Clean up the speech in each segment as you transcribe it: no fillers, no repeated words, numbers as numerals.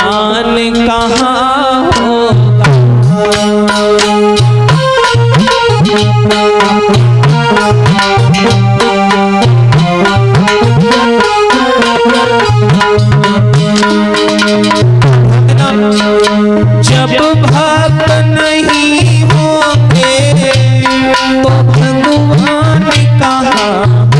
भगवान कहाँ होगा। जब भक्त नहीं होंगे तो भगवान कहाँ होगा।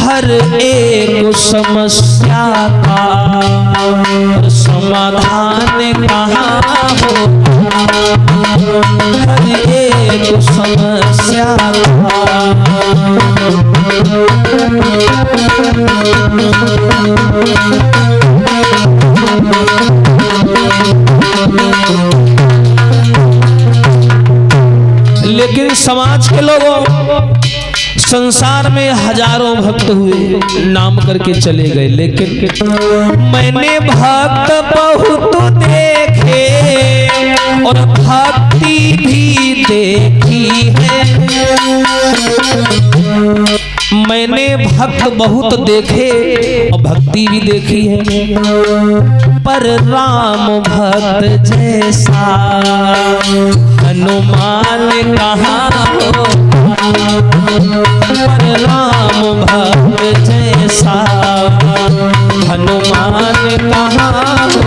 हर एक समस्या का समाधान कहाँ होगा। हर एक समस्या लेकिन समाज के लोगों, संसार में हजारों भक्त हुए, नाम करके चले गए, लेकिन मैंने भक्त बहुत देखे और भक्ति भी देखी है। मैंने भक्त बहुत देखे और भक्ति भी देखी है, पर राम भक्त जैसा हनुमान कहाँ हो। पर राम भक्त जैसा हनुमान कहाँ हो।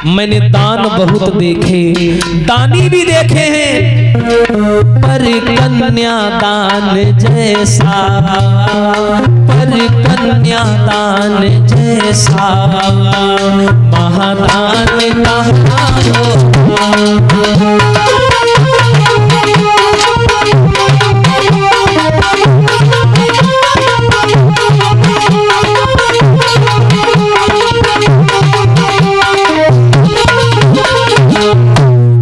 मैंने दान बहुत देखे, दानी भी देखे हैं, पर कन्यादान जैसा, पर कन्यादान जैसा महादान कहाँ हो।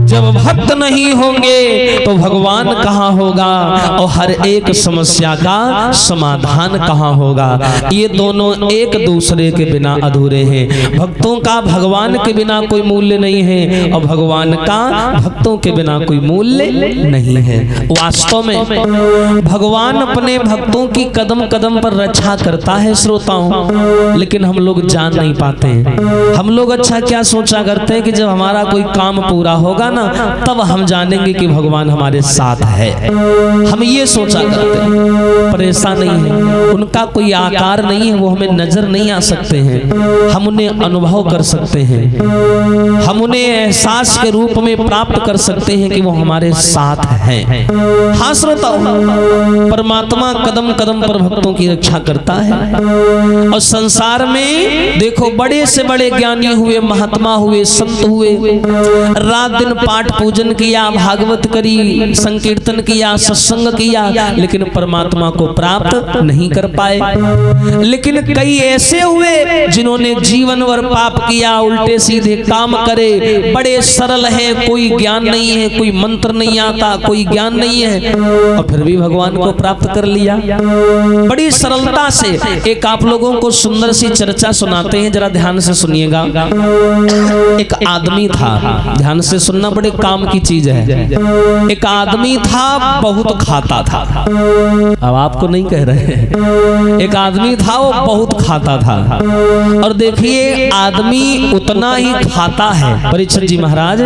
जब भक्त नहीं होंगे तो भगवान कहाँ होगा और हर एक समस्या का समाधान कहाँ होगा। ये दोनों एक दूसरे के बिना अधूरे हैं। भक्तों का भगवान के बिना कोई मूल्य नहीं है और भगवान का भक्तों के बिना कोई मूल्य नहीं है। वास्तव में भगवान अपने भक्तों की कदम कदम पर रक्षा करता है श्रोताओं, लेकिन हम लोग जान नहीं पाते हैं। हम लोग अच्छा क्या सोचा करते हैं कि जब हमारा कोई काम पूरा होगा ना तब हम जानेंगे कि भगवान हमारे साथ है। हम ये सोचा करते हैं, पर ऐसा नहीं है। उनका कोई आकार नहीं है, वो हमें नजर नहीं आ सकते हैं, हम उन्हें अनुभव कर सकते हैं, हम उन्हें एहसास के रूप में प्राप्त कर सकते हैं कि वो हमारे साथ हैं। हाँ श्रोताओ, परमात्मा कदम कदम पर भक्तों की रक्षा करता है। और संसार में देखो, बड़े से बड़े ज्ञानी हुए, महात्मा हुए, संत हुए, रात दिन पाठ पूजन किया, भागवत करी, संकीर्तन किया, सत्संग किया, लेकिन परमात्मा को प्राप्त नहीं कर पाए। लेकिन कई ऐसे हुए जिन्होंने जीवन भर पाप किया, उल्टे सीधे काम करे, बड़े सरल हैं, कोई ज्ञान नहीं है, कोई मंत्र नहीं आता, कोई ज्ञान नहीं है, और फिर भी भगवान को प्राप्त कर लिया बड़ी सरलता से। एक आप लोगों को सुंदर सी चर्चा सुनाते हैं, जरा ध्यान से सुनिएगा। एक आदमी था, ध्यान से सुनना, बड़े काम की चीज है। एक आदमी था, बहुत खाता था। अब आपको नहीं कह रहे हैं, एक आदमी था, वो बहुत खाता था। और देखिए, आदमी उतना ही खाता है, परीक्षित जी महाराज,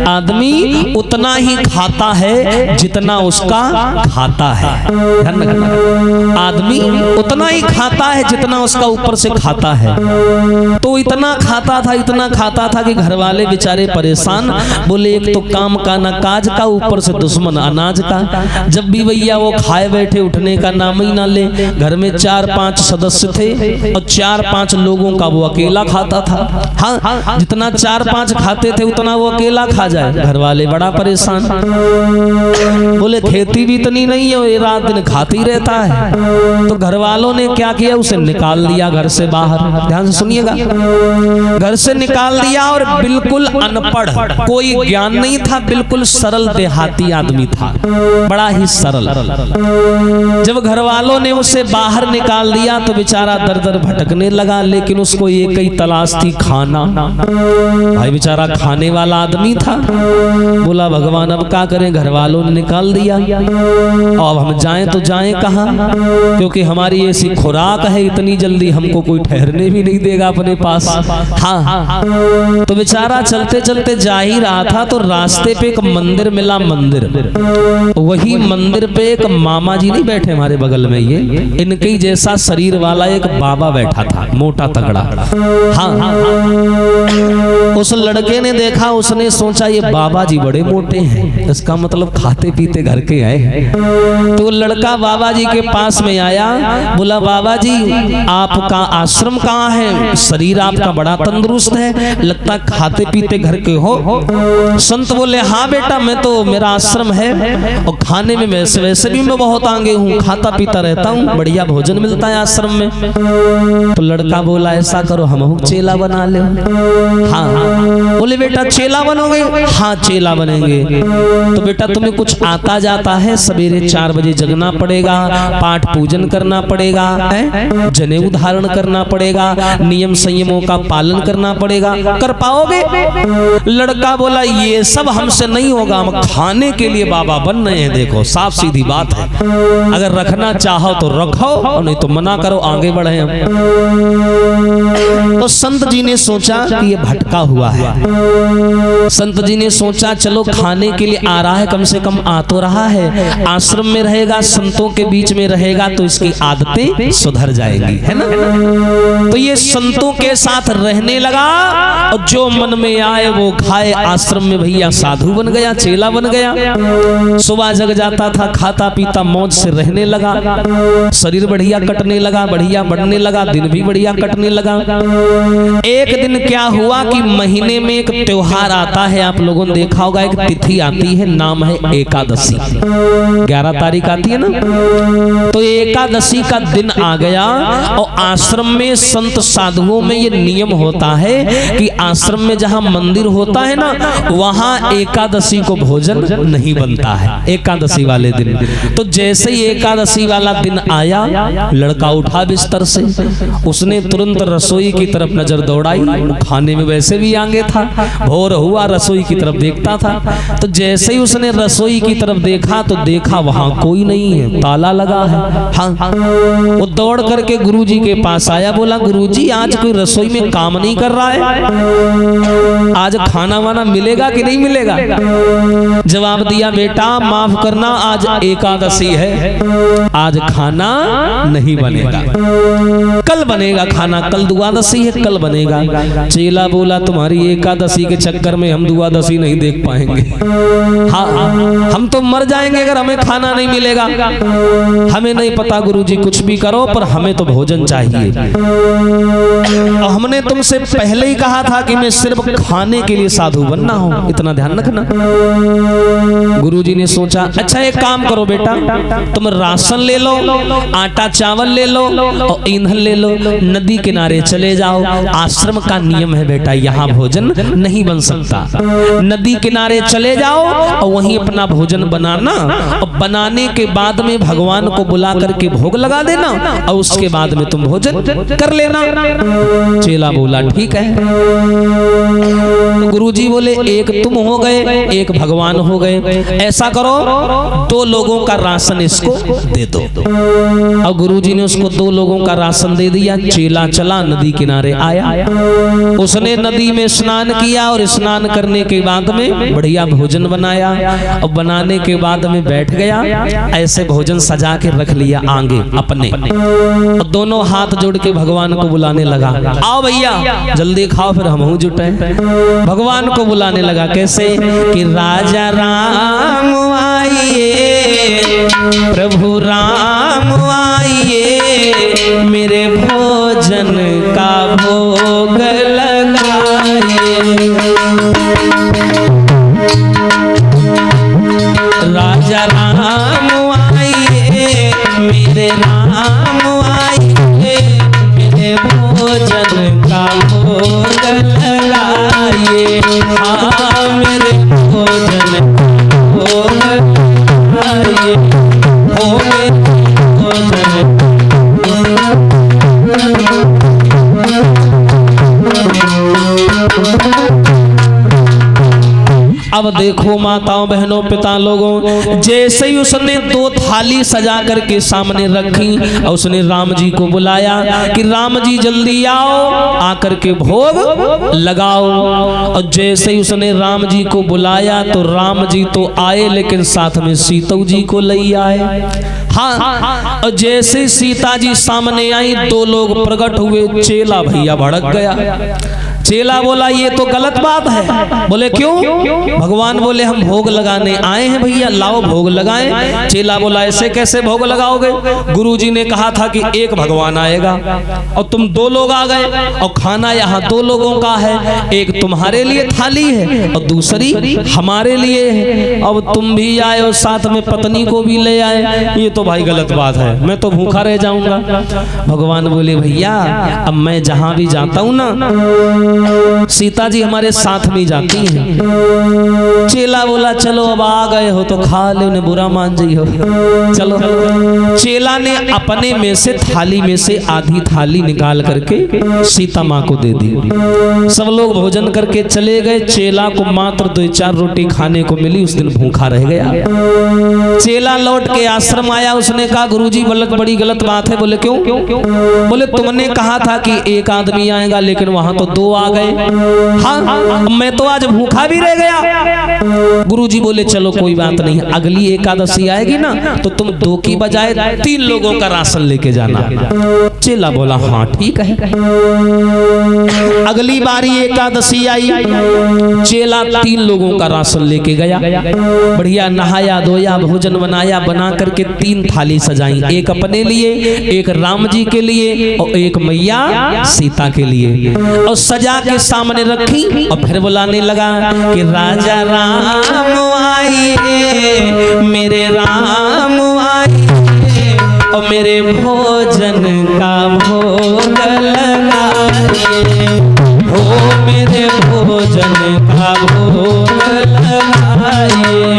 आदमी उतना ही खाता है जितना उसका खाता है। ध्यान रखना, आदमी उतना ही खाता है जितना उसका ऊपर से खाता है। तो इतना खाता था, इतना खाता था कि घर वाले बेचारे परेशान, बोले एक तो काम का ना काज का, ऊपर से दुश्मन अनाज अनाज का। जब भी भैया वो खाए बैठे उठने का नाम ही ना ले। घर में 4-5 सदस्य थे और 4-5 लोगों का वो अकेला खाता था। हाँ, जितना 4-5 खाते थे उतना वो अकेला खा जाए। घर वाले बड़ा परेशान, बोले खेती भी इतनी नहीं है, रात दिन खाती रहता है। तो घर वालों ने क्या किया, उसे निकाल दिया घर से बाहर। ध्यान से सुनिएगा, घर से निकाल दिया और बिल्कुल अनपढ़, कोई ज्ञान नहीं था, बिल्कुल सरल देहाती आदमी था, बड़ा ही सरल। जब घर वालों ने उसे बाहर निकाल दिया तो बेचारा दर दर भटकने लगा, लेकिन उसको एक ही तलाश थी, खाना। भाई बेचारा खाने वाला आदमी था। बोला भगवान अब क्या करें, घर वालों ने निकाल दिया, अब हम जाएं तो जाएं कहाँ, क्योंकि हमारी ऐसी खुराक है, इतनी जल्दी हमको कोई ठहरने भी नहीं देगा अपने पास। हाँ, तो बेचारा चलते चलते जा ही रहा था तो रास्ते पे एक मंदिर मिला। मंदिर, वही मंदिर पे एक मामा जी नहीं बैठे हमारे बगल में, ये इनके ही जैसा शरीर वाला एक बाबा बैठा था, मोटा तगड़ा। हाँ, उस लड़के ने देखा, उसने सोचा ये बाबा जी बड़े मोटे हैं, इसका मतलब खाते पीते घर के आए हैं। तो लड़का बाबा जी के पास में आया, बोला बाबा जी आपका आश्रम कहाँ है, शरीर आपका बड़ा तंदुरुस्त है, लगता खाते पीते घर के हो। संत बोले हाँ बेटा, मैं तो मेरा आश्रम है और खाने में वैसे भी मैं बहुत आगे हूँ, खाता पीता रहता हूँ, बढ़िया भोजन मिलता है आश्रम में। तो लड़का बोला ऐसा करो हम चेला बना ले। हाँ, बोले बेटा चेला बनोगे? हाँ चेला बनेंगे। तो बेटा तुम्हें कुछ आता जाता है? सवेरे 4 बजे जगना पड़ेगा, पाठ पूजन करना पड़ेगा, जनेऊ धारण करना पड़ेगा, नियम संयमों का पालन करना पड़ेगा, कर पाओगे? लड़का बोला ये सब हमसे नहीं होगा, हम खाने के लिए बाबा बन रहे हैं। देखो साफ सीधी बात है, अगर रखना चाहो तो रखो और नहीं तो मना करो, आगे बढ़े हम। तो संत जी ने सोचा कि ये भटका हुआ है। संत जी ने सोचा चलो खाने के लिए आ रहा है, कम से कम आ तो रहा है, आश्रम में रहेगा, संतों के बीच में रहेगा तो इसकी आदतें सुधर जाएंगी, है ना। तो ये संतों के साथ रहने लगा और जो मन में आए वो खाए। आश्रम में भैया साधु बन गया, चेला बन गया। सुबह जग जाता था, खाता पीता मौज से रहने लगा, शरीर बढ़िया कटने लगा, बढ़िया बढ़ने लगा, दिन भी बढ़िया कटने लगा। एक दिन क्या हुआ कि महीने में एक त्योहार आता है, आप लोगों ने देखा होगा, एक तिथि आती है, नाम है एकादशी। 11 तारीख आती है ना, तो एकादशी का दिन आ गया और आश्रम में संत साधुओं में ये नियम होता है कि आश्रम में जहां मंदिर होता है ना, वहां एकादशी को भोजन नहीं बनता है एकादशी वाले दिन। तो जैसे ही एकादशी वाला दिन आया, लड़का उठा बिस्तर से, उसने तुरंत रसोई की तरफ नजर दौड़ाई। खाने में वैसे भी आगे था, भोर हुआ रसोई की तरफ देखता था। तो जैसे ही उसने रसोई की तरफ देखा तो देखा वहां कोई नहीं है, ताला लगा है। हाँ, वो दौड़ करके गुरुजी के पास आया, बोला गुरुजी आज कोई रसोई में काम नहीं कर रहा है, आज खाना वाना मिलेगा कि नहीं मिलेगा? जवाब दिया बेटा माफ करना, आज एकादशी है, आज खाना नहीं बनेगा, कल बनेगा खाना, कल द्वादशी है, कल बनेगा। चेला बोला तुम्हारी एकादशी के चक्कर में हम द्वादशी नहीं देख पाएंगे। हाँ, हम तो मर जाएंगे अगर हमें खाना नहीं मिलेगा। हमें नहीं पता गुरुजी, कुछ भी करो पर हमें तो भोजन चाहिए। और हमने तुमसे पहले ही कहा था कि मैं सिर्फ खाने के लिए साधु बनना हूं, इतना ध्यान रखना। गुरुजी ने सोचा अच्छा एक काम करो बेटा, तुम राशन ले लो, आटा चावल ले लो और ईंधन ले लो, नदी किनारे चले जाओ। आश्रम का नियम है बेटा, यहाँ भोजन नहीं बन सकता। नदी किनारे चले जाओ और वहीं अपना भोजन बनाना, और बनाने के बाद में भगवान को बुला करके भोग लगा देना और उसके बाद में तुम भोजन कर लेना। चेला बोला ठीक है। तो गुरुजी बोले एक तुम हो गए, एक भगवान हो गए, ऐसा करो 2 लोगों का राशन इसको दे दो। और गुरुजी ने उसको 2 लोगों का राशन दे दिया। चेला चला नदी किनारे आया, उसने नदी में स्नान किया और स्नान करने के बाद में बढ़िया भोजन बनाया और बनाने के बाद में बैठ गया। ऐसे भोजन सजा के रख लिया आगे अपने, और दोनों हाथ जोड़ के भगवान को बुलाने लगा, आओ भैया जल्दी खाओ फिर हम जुटे। भगवान को बुलाने लगा, कैसे कि राजा राम आइए प्रभु राम आइए, मेरे भोजन का भोग लगाइए। राजा राम आइए, मेरे राम आइए, मेरे भोजन का भोग लगाइए। हाँ मेरे भोजन भोग लगाइए, हो मेरे भोजन। अब देखो माताओं बहनों पिता लोगों, जैसे ही उसने 2 थाली सजा करके सामने रखी और उसने राम जी को बुलाया कि राम जी जल्दी आओ, आकर के भोग लगाओ। और जैसे ही उसने राम जी को बुलाया तो राम जी तो आए, लेकिन साथ में सीता जी को ले आए। हाँ, और जैसे सीता जी सामने आई 2 लोग प्रकट हुए। चेला भैया भड़क गया। चेला बोला ये तो गलत बात है। बोले क्यों? भगवान बोले हम भोग लगाने आए हैं भैया, लाओ भोग लगाएं। चेला बोला ऐसे कैसे भोग लगाओगे? गुरुजी ने कहा था कि एक भगवान आएगा और तुम 2 लोग आ गए, और खाना यहाँ 2 लोगों का है, एक तुम्हारे लिए थाली है और दूसरी हमारे लिए है। अब तुम भी आए और साथ में पत्नी को भी ले आए, ये तो भाई गलत बात है, मैं तो भूखा रह जाऊंगा। भगवान बोले भैया अब मैं जहां भी जाता हूं ना, सीता जी हमारे साथ में जाती हैं। चेला बोला चलो अब आ गए हो तो खा ले, उन्हें बुरा मान जी हो, चलो। चेला ने अपने में से थाली में से आधी थाली निकाल करके सीता माँ को दे दी। सब लोग भोजन करके चले गए। चेला को मात्र 2-4 रोटी खाने को मिली, उस दिन भूखा रह गया। चेला लौट के आश्रम आया, उसने कहा गुरुजी बड़ी गलत बात है। बोले क्यों? बोले तुमने कहा था कि एक आदमी आएगा, लेकिन वहां तो 2 आ गए। हाँ मैं तो आज भूखा भी रह गया। गुरुजी बोले चलो कोई बात नहीं, अगली एकादशी आएगी ना तो तुम 2 की बजाय 3 लोगों का राशन लेके जाना। चेला बोला हाँ ठीक है। अगली बारी एकादशी आई, चेला 3 लोगों का राशन लेके गया। बढ़िया नहाया धोया, भोजन बनाया, बना करके 3 थाली सजाई, एक अपने लिए, एक राम जी के लिए और एक मैया सीता के लिए, और सजा के सामने रखी। और फिर बुलाने लगा कि राजा राम आइए, मेरे राम आइए, और मेरे भोजन का भोग लगाइए, हो मेरे भोजन का भोग लगाइए।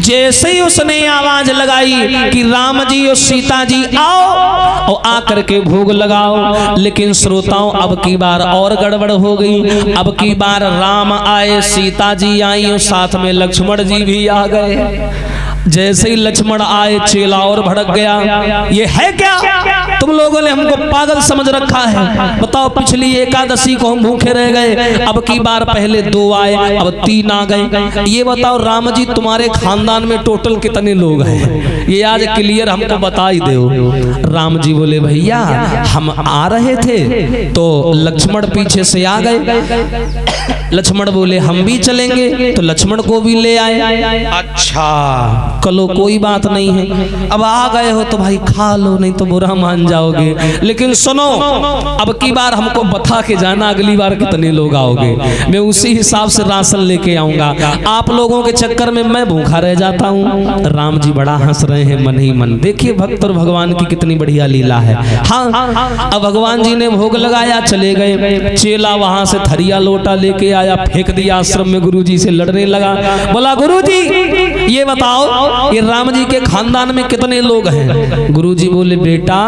जैसे ही उसने आवाज लगाई कि राम जी और सीता जी आओ और आकर के भोग लगाओ, लेकिन श्रोताओं अब की बार और गड़बड़ हो गई। अब की बार राम आए, सीता जी आई और साथ में लक्ष्मण जी भी आ गए। जैसे ही लक्ष्मण आए चेला और भड़क गया, ये है क्या? तुम लोगों ने हमको पागल समझ रखा है। बताओ पिछली एकादशी को हम भूखे रह गए, अब की बार पहले 2 आए, अब 3 आ गए। ये बताओ राम जी तुम्हारे खानदान में टोटल कितने लोग हैं? ये आज क्लियर हमको बता ही दो। राम जी बोले भैया हम आ रहे थे तो लक्ष्मण पीछे से आ गए। लक्ष्मण बोले हम भी चलेंगे, तो लक्ष्मण को भी ले आए। अच्छा कलो कोई बात नहीं है, अब आ गए हो तो भाई खा लो, नहीं तो बुरा मान जाओगे। लेकिन सुनो अब की बार हमको बता के जाना अगली बार कितने लोग आओगे, मैं उसी हिसाब से राशन लेके आऊंगा। आप लोगों के चक्कर में मैं भूखा रह जाता हूँ। राम जी बड़ा हंस रहे हैं मन ही मन। देखिए भक्त और भगवान की कितनी बढ़िया लीला है। हाँ अब भगवान जी ने भोग लगाया, चले गए। चेला वहां से थरिया लोटा लेके आया, फेंक दिया आश्रम में। गुरुजी से लड़ने लगा, बोला गुरुजी ये बताओ ये राम जी के खानदान में कितने लोग हैं? गुरुजी बोले बेटा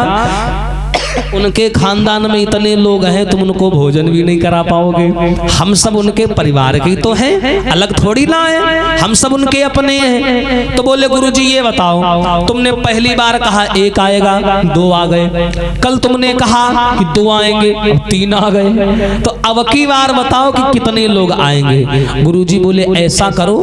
उनके खानदान में इतने लोग हैं, तुम उनको भोजन भी नहीं करा पाओगे। हम सब उनके परिवार के तो हैं, अलग थोड़ी ना है, हम सब उनके अपने हैं। तो बोले गुरुजी ये बताओ, तुमने पहली बार कहा एक आएगा, 2 आ गए, कल तुमने कहा कि 2 आएंगे, अब 3 आ गए, तो अब की बार बताओ कि कितने लोग आएंगे। गुरुजी बोले ऐसा करो,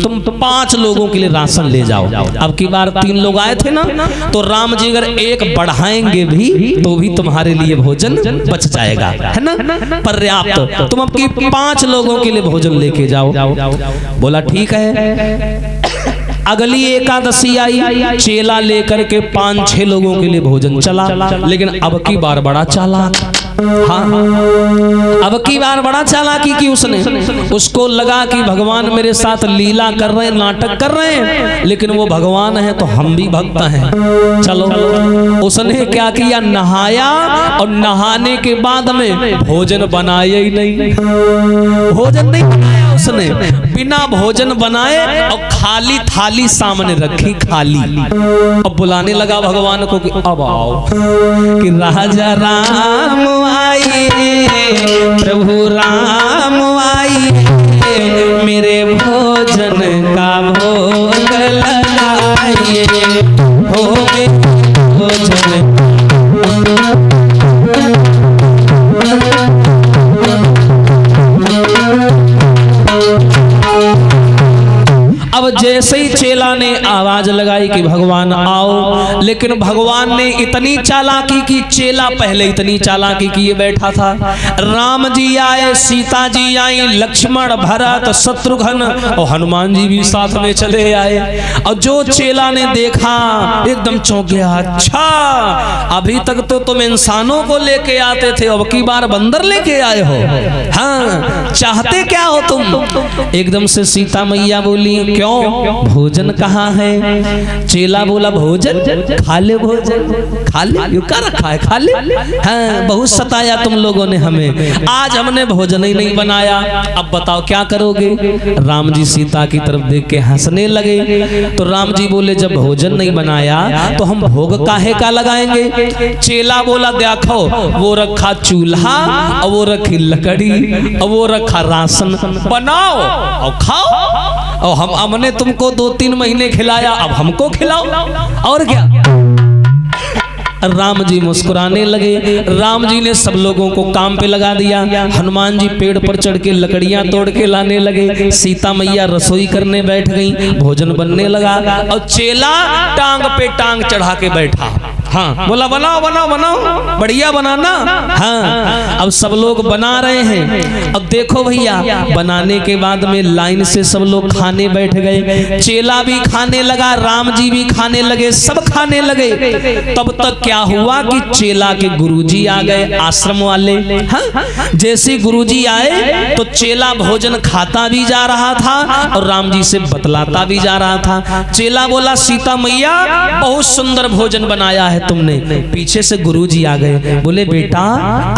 तुम 5 लोगों के लिए राशन ले जाओ। अब की बार 3 लोग आए थे ना, तो राम जी अगर 1 बढ़ाएंगे भी तो भी तुम्हारे लिए भोजन बच जाएगा, है ना, पर्याप्त। तुम अब की 5 लोगों के लिए भोजन लेके जाओ। बोला ठीक है। अगली एकादशी आई, चेला लेकर के 5-6 लोगों के लिए भोजन चला, लेकिन अब की बार बड़ा चालाक, हाँ अब की बार बड़ा चालाकी की उसने, उसको लगा कि भगवान मेरे साथ लीला कर रहे हैं, नाटक कर रहे हैं, लेकिन वो भगवान है तो हम भी भक्त हैं, चलो। उसने क्या किया, नहाया, और नहाने के बाद में भोजन बनाया ही नहीं, भोजन नहीं बनाया उसने, बिना भोजन बनाए और खाली थाली सामने रखी, खाली। अब बुलाने लगा भगवान को कि अब आओ, कि राजा राम आइए, प्रभु राम आइए, मेरे भोजन का भोग लगाइए, हो भोजन। अब जैसे ही चेला ने आवाज लगाई कि भगवान आओ, लेकिन भगवान ने इतनी चालाकी की, चेला पहले इतनी चालाकी किए बैठा था। राम जी आए, सीता जी आई, लक्ष्मण, भरत, शत्रुघ्न और हनुमान जी भी साथ में चले आए। और जो चेला ने देखा एकदम चौंक गया, अच्छा अभी तक तो तुम इंसानों को लेके आते थे, अब की बार बंदर लेके आए हो, हाँ चाहते क्या हो तुम। एकदम से सीता मैया बोली क्यों, भोजन कहाँ है। चेला बोला भोजन, खा ले भोजन, खा ले, यू क्या रखा है, खा ले। हाँ बहुत सताया तुम लोगों ने हमें, आज हमने भोजन ही नहीं बनाया, अब बताओ क्या करोगे। राम जी सीता की तरफ देख के हंसने लगे। तो राम जी बोले जब भोजन नहीं बनाया तो हम भोग काहे का लगाएंगे। चेला बोला देखो वो रखा चूल्हा, और वो रखी लकड़ी, और वो रखा राशन, बनाओ और खाओ, और हमने तुमको 2-3 महीने खिलाया, अब हमको खिलाओ, और क्या। राम जी मुस्कुराने लगे। राम जी ने सब लोगों को काम पे लगा दिया। हनुमान जी पेड़ पर चढ़ के लकड़ियां तोड़ के लाने लगे। सीता मैया रसोई करने बैठ गई, भोजन बनने लगा, और चेला टांग पे टांग चढ़ा के बैठा। हाँ बोला बनाओ बनाओ बनाओ, बढ़िया बनाना। हाँ अब सब लोग बना रहे हैं। अब देखो भैया, बनाने के बाद में लाइन से सब लोग खाने बैठ गए। चेला भी खाने लगा, राम जी भी खाने लगे, सब खाने लगे। तब तक क्या हुआ कि चेला के गुरुजी आ गए, आश्रम वाले। हाँ जैसे गुरुजी आए तो चेला भोजन खाता भी जा रहा था और राम जी से बतलाता भी जा रहा था। चेला बोला सीता मैया बहुत सुंदर भोजन बनाया है तुमने। पीछे से गुरुजी आ गए, बोले बेटा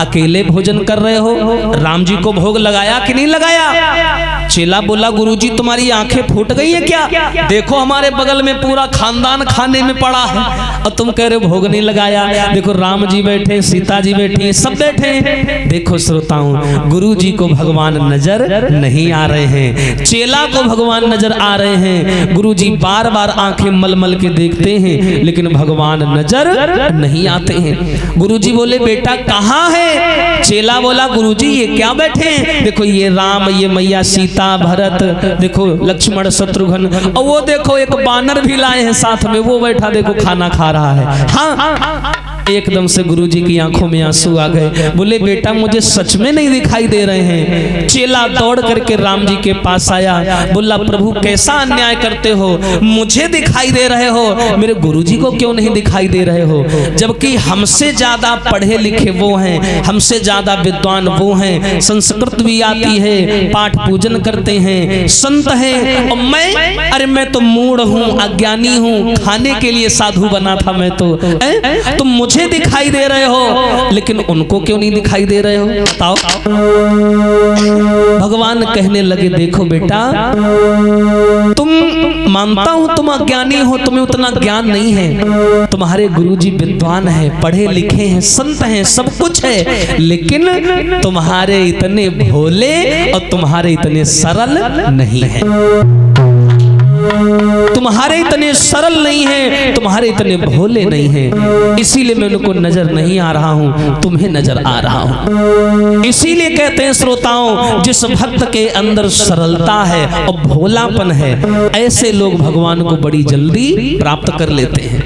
अकेले भोजन कर रहे हो, राम जी को भोग लगाया कि नहीं लगाया। चेला बोला गुरुजी तुम्हारी आंखें फूट गई है क्या, देखो हमारे बगल में पूरा खानदान खाने में पड़ा है और तुम कह रहे हो भोग नहीं लगाया। देखो राम जी बैठे, सीता जी बैठी, सब बैठे। देखो श्रोताओं, गुरुजी को भगवान नजर नहीं आ रहे हैं, चेला को भगवान नजर आ रहे हैं। गुरुजी बार बार आंखें मल मल के देखते हैं लेकिन भगवान नजर नहीं आते हैं। गुरुजी बोले बेटा कहाँ है। चेला बोला गुरुजी ये क्या बैठे हैं, देखो ये राम, ये मैया सीता, भरत, देखो लक्ष्मण, शत्रुघ्न, और वो देखो एक बानर भी लाए हैं साथ में, वो बैठा देखो खाना खा रहा है। हाँ एकदम से गुरुजी की आंखों में आंसू आ गए। बोले बेटा मुझे सच में नहीं दिखाई दे रहे हैं। चेला दौड़ करके राम जी के पास आया, बोला प्रभु कैसा अन्याय करते हो, मुझे दिखाई दे रहे हो, मेरे गुरुजी को क्यों नहीं दिखाई दे रहे हो, जबकि हमसे ज्यादा पढ़े लिखे वो हैं, हमसे ज्यादा विद्वान वो हैं, संस्कृत भी आती है, पाठ पूजन करते हैं, संत हैं, और मैं अरे मैं तो मूढ़ हूँ, अज्ञानी हूँ, खाने के लिए साधु बना था मैं तो, तुम मुझे दिखाई दे रहे हो लेकिन उनको क्यों नहीं दिखाई दे रहे हो, बताओ। भगवान कहने लगे देखो बेटा तुम, मानता हूं तुम अज्ञानी हो, तुम्हें उतना ज्ञान नहीं है, तुम्हारे गुरु गुरुजी विद्वान है, पढ़े लिखे हैं, संत हैं, सब कुछ है, लेकिन तुम्हारे इतने भोले और तुम्हारे इतने सरल नहीं है, तुम्हारे इतने सरल नहीं है, तुम्हारे इतने भोले नहीं हैं, इसीलिए मैं उनको नजर नहीं आ रहा हूं, तुम्हें नजर आ रहा हूं। इसीलिए कहते हैं श्रोताओं, जिस भक्त के अंदर सरलता है और भोलापन है, ऐसे लोग भगवान को बड़ी जल्दी प्राप्त कर लेते हैं।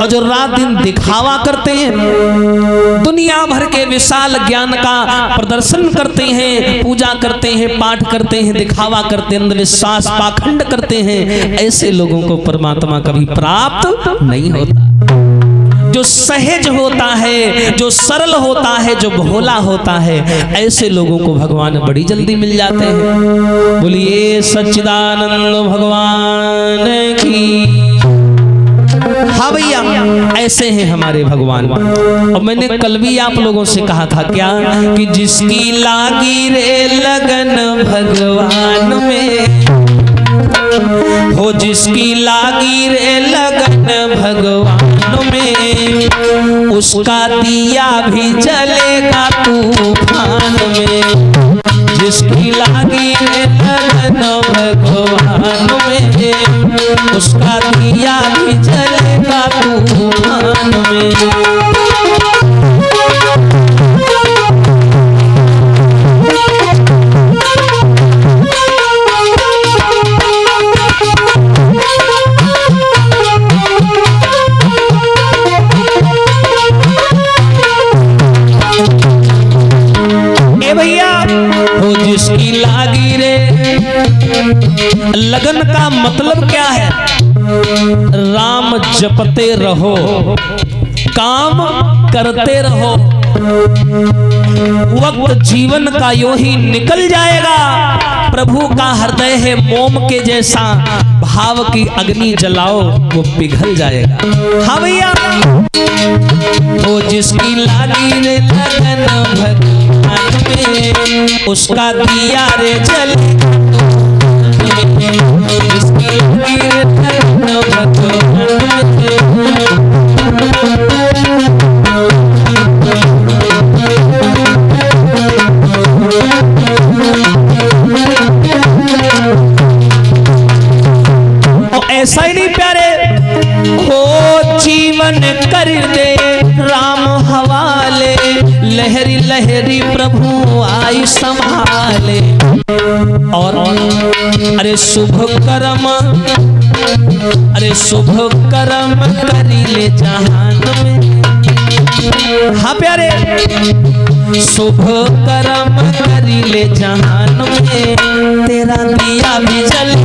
और जो रात दिन दिखावा करते हैं, दुनिया भर के विशाल ज्ञान का प्रदर्शन करते हैं, पूजा करते हैं, पाठ करते हैं, दिखावा करते हैं, अंधविश्वास पाखंड करते हैं, ऐसे लोगों को परमात्मा कभी प्राप्त नहीं होता। जो सहज होता है, जो सरल होता है, जो भोला होता है, ऐसे लोगों को भगवान बड़ी जल्दी मिल जाते हैं। बोलिए सच्चिदानंद भगवान की। हाँ भैया, ऐसे हैं हमारे भगवान। और मैंने कल भी आप लोगों से कहा था क्या, कि जिसकी लागी रे लगन भगवान में, हो जिसकी लागी रे लगन भगवान में, उसका दिया भी जलेगा तूफान में। जिसकी लागी रे लगन भगवान में, उसका दिया भी जलेगा तूफान में। जिसकी लागी रे लगन का मतलब क्या है? राम जपते रहो, काम करते रहो, वक्त जीवन का यूं ही निकल जाएगा। प्रभु का हृदय है मोम के जैसा, भाव की अग्नि जलाओ वो पिघल जाएगा। हाँ भैया, वो जिसकी लागी रे लगन भगवान में, उसका दिया रे जल, जिसकी लागी रे लगन भगवान में। ऐसा ही नहीं प्यारे हो, जीवन कर दे राम हवाले, लहरी लहरी प्रभु आई संभाले। और अरे शुभ कर्म, अरे शुभ कर्म करी ले जहान में। हाँ प्यारे, शुभ कर्म करी ले जहान में, तेरा दिया भी जले।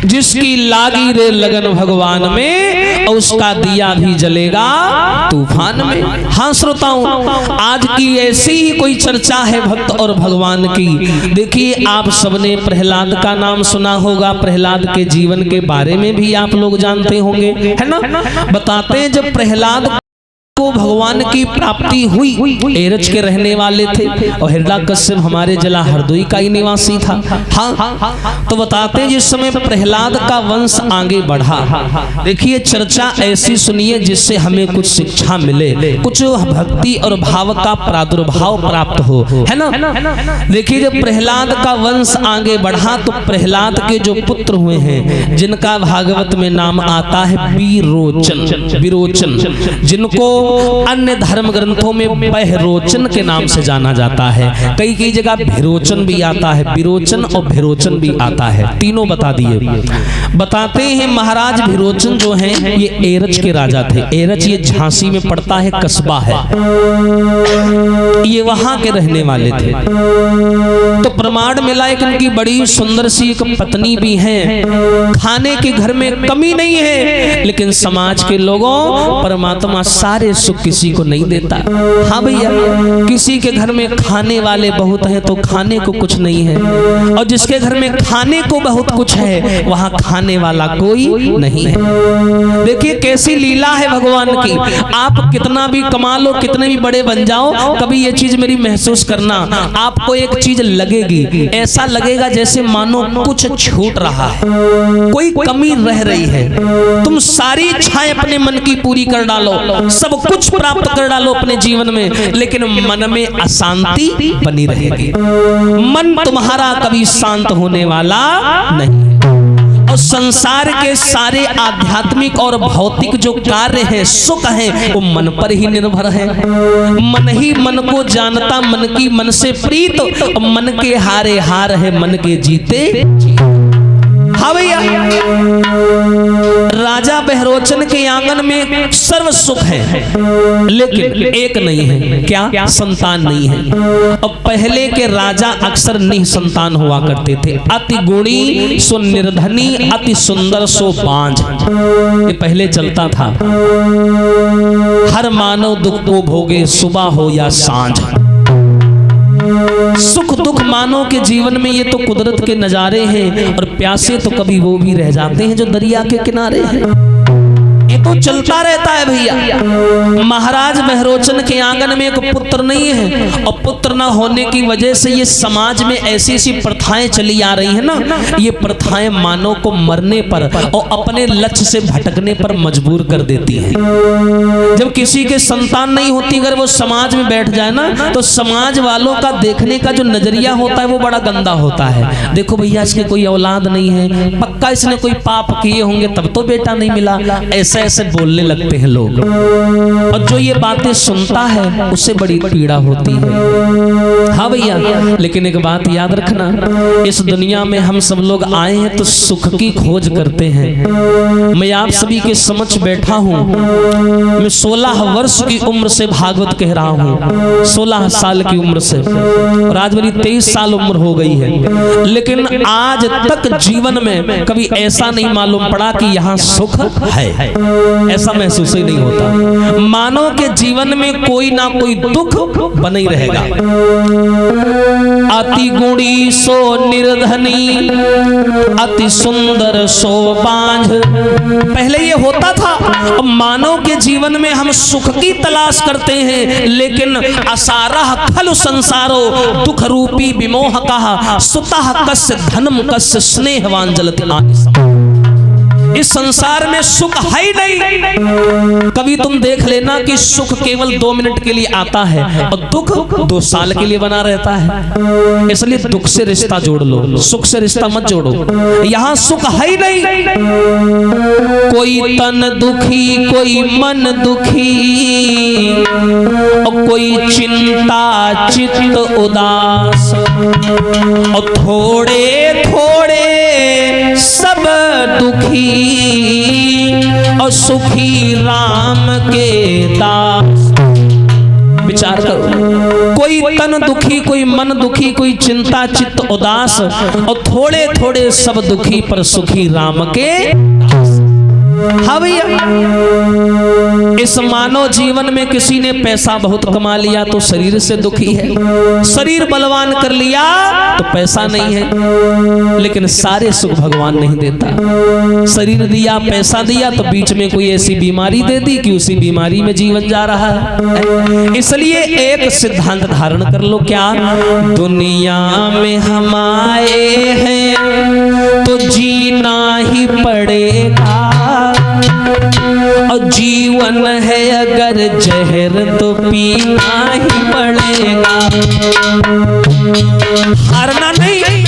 जिसकी लागी रे लगन भगवान में, उसका दिया भी जलेगा तूफान में। हाँ श्रोताओं, आज की ऐसी ही कोई चर्चा है भक्त और भगवान की। देखिए, आप सबने प्रहलाद का नाम सुना होगा, प्रहलाद के जीवन के बारे में भी आप लोग जानते होंगे, है ना। बताते हैं जब प्रहलाद को भगवान की प्राप्ति हुई, एरच के रहने वाले थे और हिरण्यकश्यप हमारे जिला हरदोई का ही निवासी था। हाँ, तो बताते हैं जिस समय प्रहलाद का वंश आगे बढ़ा, देखिए चर्चा ऐसी सुनिए जिससे हमें कुछ शिक्षा मिले, कुछ भक्ति और भाव का प्रादुर्भाव प्राप्त हो, है ना। देखिए जब प्रहलाद का वंश आगे बढ़ा तो प्रहलाद के जो पुत्र हुए हैं, जिनका भागवत में नाम आता है विरोचन, जिनको अन्य धर्म ग्रंथों में बहरोचन के नाम से जाना जाता है। कई जगह भिरोचन भी आता है, विरोचन और भिरोचन भी आता है, तीनों बता दिए। बताते हैं महाराज भिरोचन जो हैं ये एरच के राजा थे। एरच ये झांसी में पड़ता है, कस्बा है, ये वहां के रहने वाले थे। तो प्रमाण मिला कि उनकी बड़ी सुंदर सी एक पत्नी भी है, खाने के घर में कमी नहीं है, लेकिन समाज के लोगों परमात्मा सारे सुख किसी को नहीं देता। हाँ भैया, किसी के घर में खाने वाले बहुत हैं तो खाने को कुछ नहीं है, और जिसके घर में खाने को बहुत कुछ है वहां खाने वाला कोई नहीं है। देखिए कैसी लीला है भगवान की। आप कितना भी कमा लो, कितने भी बड़े बन जाओ, कभी ये चीज मेरी महसूस करना, आपको एक चीज लगेगी, ऐसा लगेगा जैसे मानो कुछ छूट रहा है, कोई कमी रह रही है। तुम सारी इच्छाएं अपने मन की पूरी कर डालो, सब कुछ प्राप्त कर डालो अपने जीवन में, लेकिन मन में अशांति बनी रहेगी। मन तुम्हारा कभी शांत होने वाला नहीं है। और संसार के सारे आध्यात्मिक और भौतिक जो कार्य है, सुख है, वो मन पर ही निर्भर है। मन ही मन को जानता, मन की मन से प्रीत, मन के हारे हार है, मन के जीते। हाँ भैया, राजा बहरोचन के आंगन में सर्व सुख है, लेकिन एक नहीं है, क्या? संतान नहीं है। और पहले के राजा अक्सर निसंतान हुआ करते थे। अति गुणी सो निर्धनी, अति सुंदर सो बांझ, ये पहले चलता था। हर मानव दुख को भोगे, सुबह हो या सांझ। सुख दुख मानव के जीवन में ये तो कुदरत के नजारे हैं, और प्यासे तो कभी वो भी रह जाते हैं जो दरिया के किनारे हैं। ये तो चलता रहता है भैया। महाराज बहरोचन के आंगन में एक पुत्र नहीं है, और पुत्र न होने की वजह से ये समाज में ऐसी ऐसी प्रथाएं चली आ रही है ना, ये प्रथाएं मानव को मरने पर और अपने लक्ष्य से भटकने पर मजबूर कर देती हैं। जब किसी के संतान नहीं होती, अगर वो समाज में बैठ जाए ना, तो समाज वालों का देखने का जो नजरिया होता है वो बड़ा गंदा होता है। देखो भैया, इसके कोई औलाद नहीं है, पक्का इसने कोई पाप किए होंगे तब तो बेटा नहीं मिला, ऐसे ऐसे बोलने लगते हैं लोग। और जो ये बातें सुनता है उसे बड़ी पीड़ा होती है। हाँ भैया, लेकिन एक बात याद रखना, इस दुनिया में हम सब लोग आए हैं तो सुख की खोज करते हैं। मैं आप सभी के समक्ष बैठा हूँ, मैं 16 वर्ष की उम्र से भागवत कह रहा हूँ, 16 साल की उम्र से, और आज मेरी 23 साल उम्र हो गई है, लेकिन आज तक जीवन में कभी ऐसा नहीं मालूम पड़ा कि यहाँ सुख है। ऐसा महसूस ही नहीं होता। मानव के जीवन में कोई ना कोई दुख बना ही रहेगा। अति गुणी सो निर्धनी, अति सुंदर सो बांझ। पहले ये होता था। अब मानव के जीवन में हम सुख की तलाश करते हैं, लेकिन असारह खलु संसारो दुख रूपी विमोह कहा, सुतः कस्य धनम कस्य स्नेहवान जलति आनि। इस संसार में सुख है ही नहीं। कभी तुम देख लेना कि सुख केवल 2 मिनट के लिए आता है, और दुख 2 साल के लिए बना रहता है। इसलिए दुख से रिश्ता जोड़ लो, सुख से रिश्ता मत जोड़ो। यहाँ सुख है ही नहीं। कोई तन दुखी, कोई मन दुखी, और कोई चिंता चित्त उदास, और थोड़े थोड़े सब दुखी, और सुखी राम के दास। विचार करो, कोई तन दुखी, कोई मन दुखी, कोई चिंता चित्त उदास, और थोड़े थोड़े सब दुखी पर सुखी राम के दास। हाँ भैया, इस मानव जीवन में किसी ने पैसा बहुत कमा लिया तो शरीर से दुखी है, शरीर बलवान कर लिया तो पैसा नहीं है। लेकिन सारे सुख भगवान नहीं देता। शरीर दिया, पैसा दिया, तो बीच में कोई ऐसी बीमारी दे दी कि उसी बीमारी में जीवन जा रहा है। इसलिए एक सिद्धांत धारण कर लो, क्या? दुनिया में हम आए हैं तो जीना ही पड़ेगा, और जीवन है अगर जहर तो पीना ही पड़ेगा। हारना नहीं।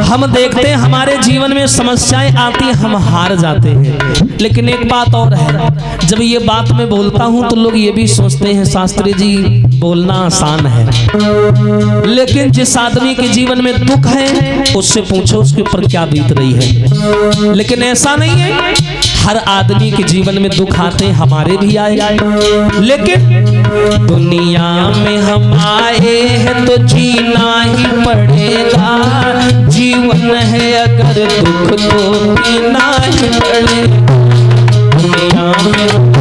हम देखते हैं हमारे जीवन में समस्याएं आती हैं, हम हार जाते हैं। लेकिन एक बात और है, जब ये बात मैं बोलता हूं तो लोग ये भी सोचते हैं शास्त्री जी बोलना आसान है, लेकिन जिस आदमी के जीवन में दुख है उससे पूछो उसके ऊपर क्या बीत रही है। लेकिन ऐसा नहीं है, हर आदमी के जीवन में दुख आते, हमारे भी आए, लेकिन दुनिया में हम आए हैं तो जीना ही पड़ेगा। जीवन है अगर दुख तो पीना ही पड़ेगा। दुनिया में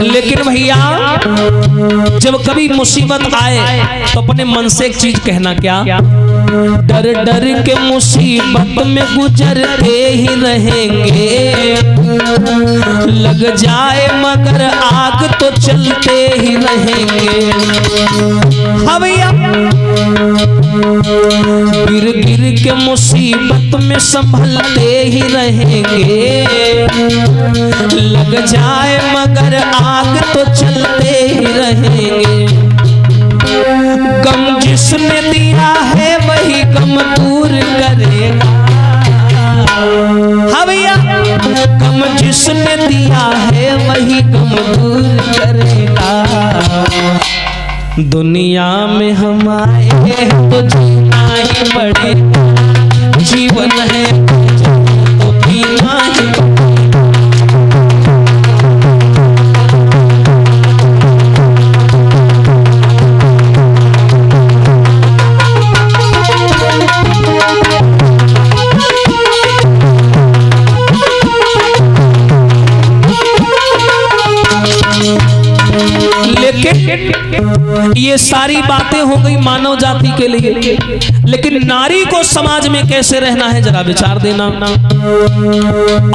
लेकिन भैया जब कभी मुसीबत आए तो अपने मन से एक चीज कहना, क्या? डर डर के मुसीबत में गुजरते ही रहेंगे, लग जाए मगर आग तो चलते ही रहेंगे। हाँ भैया, गिर गिर के मुसीबत में संभलते ही रहेंगे, लग जाए मगर आग तो चलते ही रहेंगे। गम जिसने दिया है वही गम दूर करेगा। हाँ भैया, गम जिसने दिया है वही गम दूर करेगा। दुनिया में हम आए हैं तो जीना ही पड़ेगा, जीवन है तो पीना ही पड़ेगा। ये सारी बातें हो गई मानव जाति के लिए, लेकिन नारी को समाज में कैसे रहना है जरा विचार देना।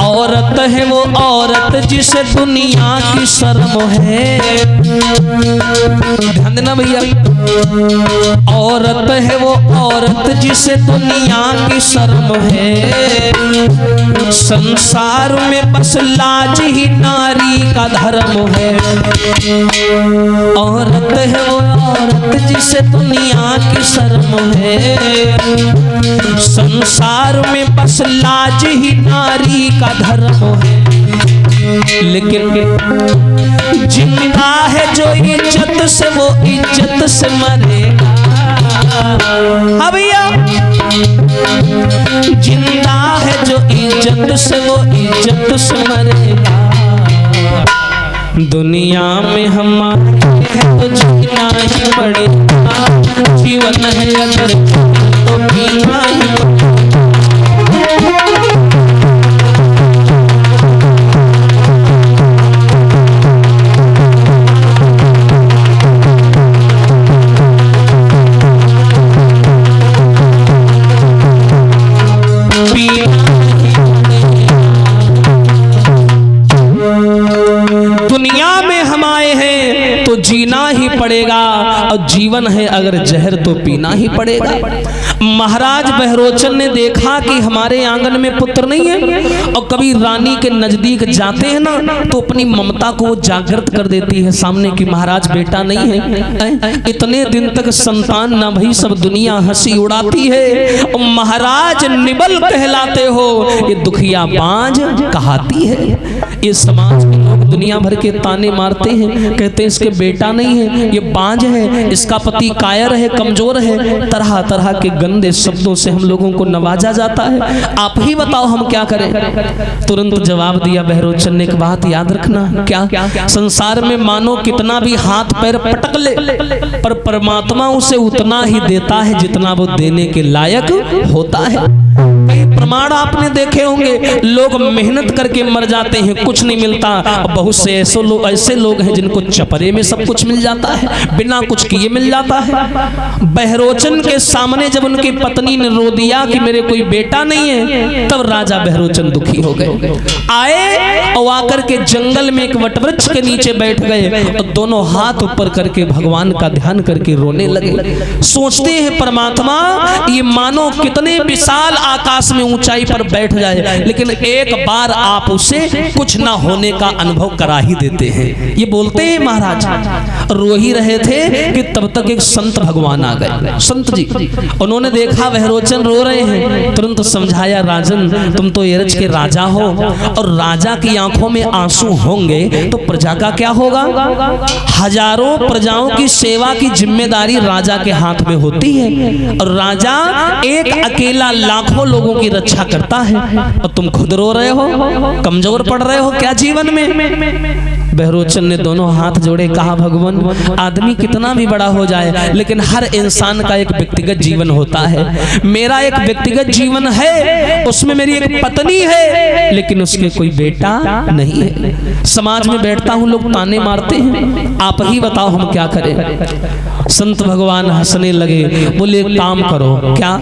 औरत है वो औरत जिसे दुनिया की शर्म है, ध्यान देना भैया। औरत है वो औरत जिसे दुनिया की शर्म है, संसार में बस लाज ही नारी का धर्म है। औरत है वो औरत जिसे दुनिया की शर्म है, संसार में बस लाज ही नारी का धर्म है। लेकिन जिंदा है जो इज्जत से वो इज्जत से मरेगा। हाँ भैया, जिंदा है जो इज्जत से वो इज्जत से मरेगा। दुनिया में हम आए हैं तो जीना ही पड़ेगा, जीवन है अगर तो पीना ही पड़ेगा। दुनिया में हम आए हैं तो जीना ही पड़ेगा, और जीवन है अगर जहर तो पीना ही पड़ेगा। महाराज बहरोचन ने देखा कि हमारे आंगन में पुत्र नहीं है, और कभी रानी के नजदीक जाते हैं ना तो अपनी ममता को जागृत कर देती है सामने कि महाराज बेटा नहीं है। इतने दिन तक संतान ना भई, सब दुनिया हंसी उड़ाती है, और महाराज निबल कहलाते हो, ये दुखिया बांझ कहाती है। ये समाज के लोग दुनिया भर के ताने मारते हैं, कहते हैं इसके बेटा नहीं है, ये बांझ है, इसका पति कायर है, कमजोर है। तरह तरह के गंदे शब्दों से हम लोगों को नवाजा जाता है। आप ही बताओ हम क्या करें। तुरंत जवाब दिया बहरोचन ने, एक बात याद रखना, क्या? संसार में मानो कितना भी हाथ पैर पटक ले, पर परमात्मा उसे उतना ही देता है जितना वो देने के लायक होता है। प्रमाण आपने देखे होंगे, लोग मेहनत करके मर जाते हैं, कुछ नहीं मिलता। बहुत से ऐसे लोग हैं जिनको चपरे में सब कुछ मिल जाता है, बिना कुछ किए मिल जाता है। बहरोचन के सामने जब उनकी पत्नी ने रो दिया कि मेरे कोई बेटा नहीं है, तब राजा बहरोचन दुखी हो गए। आए और आकर के जंगल में एक वटवृक्ष के नीचे बैठ गए और दोनों हाथ ऊपर करके भगवान का ध्यान करके रोने लगे। सोचते हैं परमात्मा ये मानो कितने विशाल आकाश में ऊंचाई पर बैठ जाए, लेकिन एक बार आप उसे कुछ ना होने का अनुभव करा ही देते हैं। ये बोलते हैं महाराज रो ही रहे थे कि तब तक एक संत भगवान आ गए। संत जी उन्होंने देखा बहरोचन रो रहे हैं, तुरंत समझाया, राजन तुम तो एरज के राजा हो, और राजा की आंखों में आंसू होंगे तो प्रजा का क्या होगा। हजारों प्रजाओं की सेवा की जिम्मेदारी राजा के हाथ में होती है, और राजा एक अकेला लाखों लोगों की रक्षा करता है और तुम खुद रो रहे हो, कमजोर पड़ रहे हो क्या जीवन में। बहरोचन ने दोनों हाथ जोड़े, कहा भगवान आदमी कितना भी बड़ा हो जाए लेकिन हर इंसान का एक व्यक्तिगत जीवन होता है। मेरा एक व्यक्तिगत जीवन है, उसमें मेरी एक पत्नी है लेकिन उसके कोई बेटा नहीं है। समाज में बैठता हूं, लोग ताने मारते हैं, आप ही बताओ हम क्या करें। संत भगवान हंसने लगे, बोले काम करो। क्या?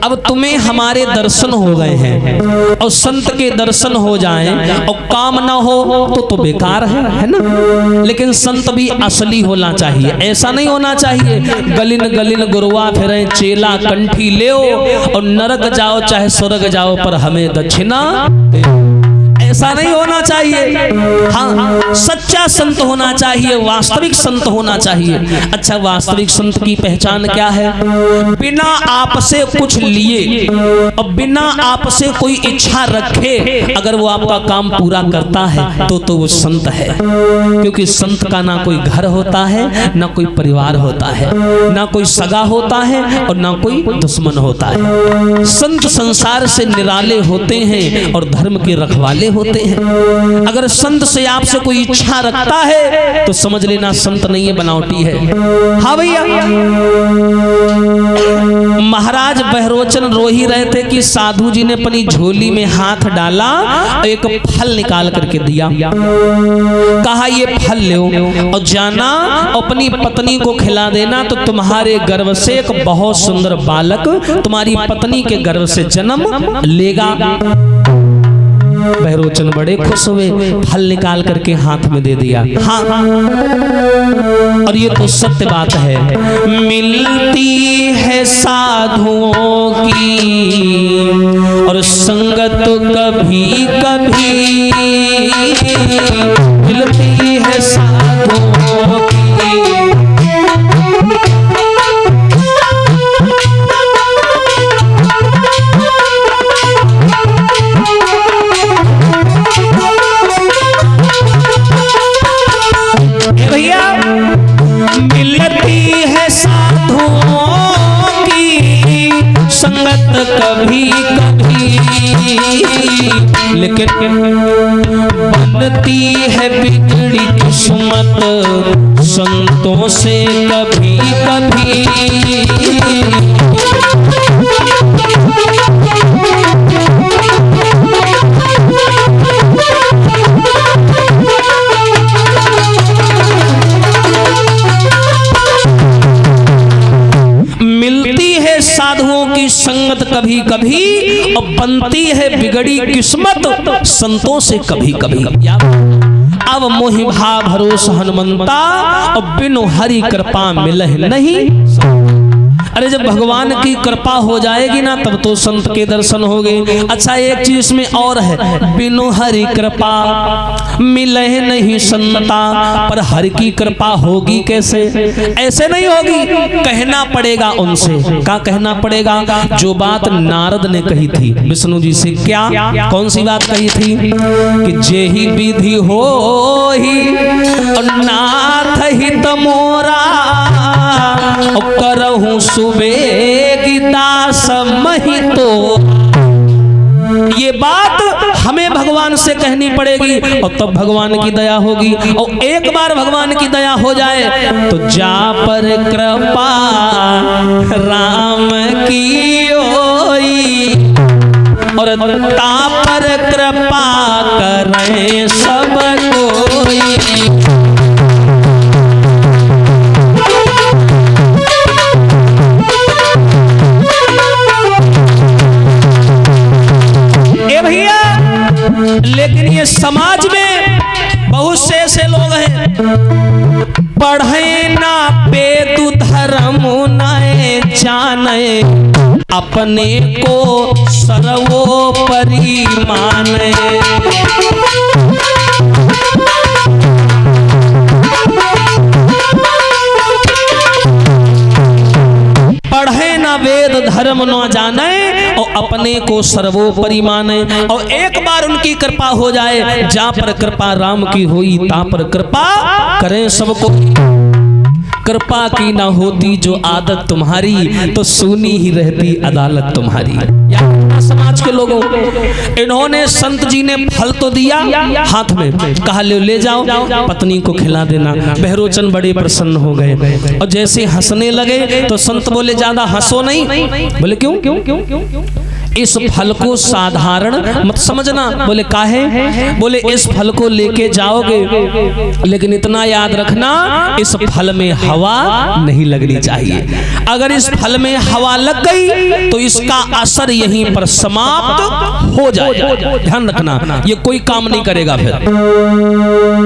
अब तुम्हें हमारे दर्शन हो गए हैं और संत के दर्शन हो जाएं और काम ना हो तो बेकार है ना। लेकिन संत भी असली होना चाहिए, ऐसा नहीं होना चाहिए गलिन गलिन गुरुआ फिरे चेला कंठी ले और नरक जाओ चाहे स्वर्ग जाओ पर हमें दक्षिणा, ऐसा नहीं होना चाहिए। हाँ, सच्चा संत होना चाहिए, वास्तविक संत होना चाहिए। अच्छा, वास्तविक संत की पहचान क्या है? बिना आपसे कुछ लिए और बिना आपसे कोई इच्छा रखे अगर वो आपका काम पूरा करता है तो वो संत है। क्योंकि संत का ना कोई घर होता है, ना कोई परिवार होता है, ना कोई सगा होता है और ना कोई दुश्मन होता है। संत संसार से निराले होते हैं और धर्म के रखवाले होते हैं। अगर संत से आपसे कोई इच्छा रखता है तो समझ लेना संत नहीं है, बनावटी है। हाँ भैया, महाराज बहरोचन रो ही रहे थे कि साधु जी ने अपनी झोली में हाथ डाला और एक फल निकाल करके दिया। कहा ये फल लो और जाना अपनी पत्नी को खिला देना तो तुम्हारे गर्भ से एक बहुत सुंदर बालक तुम्हारी पत्नी के गर्भ से जन्म लेगा। बहरोचन बड़े खुश हुए, फल निकाल करके हाथ में दे दिया। हाँ, और ये तो सत्य बात है। मिलती है साधुओं की और संगत कभी कभी, मिलती है साधुओं की। भैया, मिलती है साधुओं की संगत कभी कभी, लेकिन बनती है बिगड़ी किस्मत संतों से कभी कभी। मिलती है साधुओं की संगत कभी कभी और बनती है बिगड़ी किस्मत संतों से कभी कभी। अब मोहि भा भरोस हनुमंता और बिनु हरि कृपा मिलह नहीं। अरे जब भगवान की कृपा हो जाएगी ना तब तो संत के दर्शन होंगे। अच्छा, एक चीज इसमें और है, बिनु हरि कृपा मिले नहीं संता, पर हरि की कृपा होगी कैसे? ऐसे नहीं होगी, कहना पड़ेगा उनसे। क्या कहना पड़ेगा? जो बात नारद ने कही थी विष्णु जी से। क्या? कौन सी बात कही थी? कि जेहि विधि हो ही और नाथ हित मोरा और करहूं सुबेगी दास मही तो। ये बात हमें भगवान से कहनी पड़ेगी और तब भगवान की दया होगी। और एक बार भगवान की दया हो जाए तो जा पर कृपा राम की होई और ता पर कृपा करें सब कोई। लेकिन ये समाज में बहुत से ऐसे लोग हैं, पढ़े ना पेतु धर्म नए जाने, अपने को सर्वोपरि माने। पढ़े ना वेद धर्म न जाने और अपने को सर्वोपरि माने। और एक बार उनकी कृपा हो जाए, जा पर कृपा राम की हुई ता पर कृपा करें सबको। कृपा की ना होती जो आदत तुम्हारी, तो सुनी ही रहती अदालत तुम्हारी। समाज के लोगों, इन्होंने संत जी ने फल तो दिया हाथ में, कहा ले जाओ पत्नी को खिला देना। बहरोचन बड़े प्रसन्न हो गए और जैसे हंसने लगे तो संत बोले ज्यादा हंसो नहीं। बोले क्यों? इस फल को साधारण मत समझना। बोले काहे? बोले इस फल को लेके जाओगे, लेकिन इतना याद रखना इस फल में हवा नहीं लगनी चाहिए। अगर इस फल में हवा लग गई तो इसका असर यहीं पर समाप्त हो जाएगा। ध्यान रखना, ये कोई काम नहीं करेगा। फिर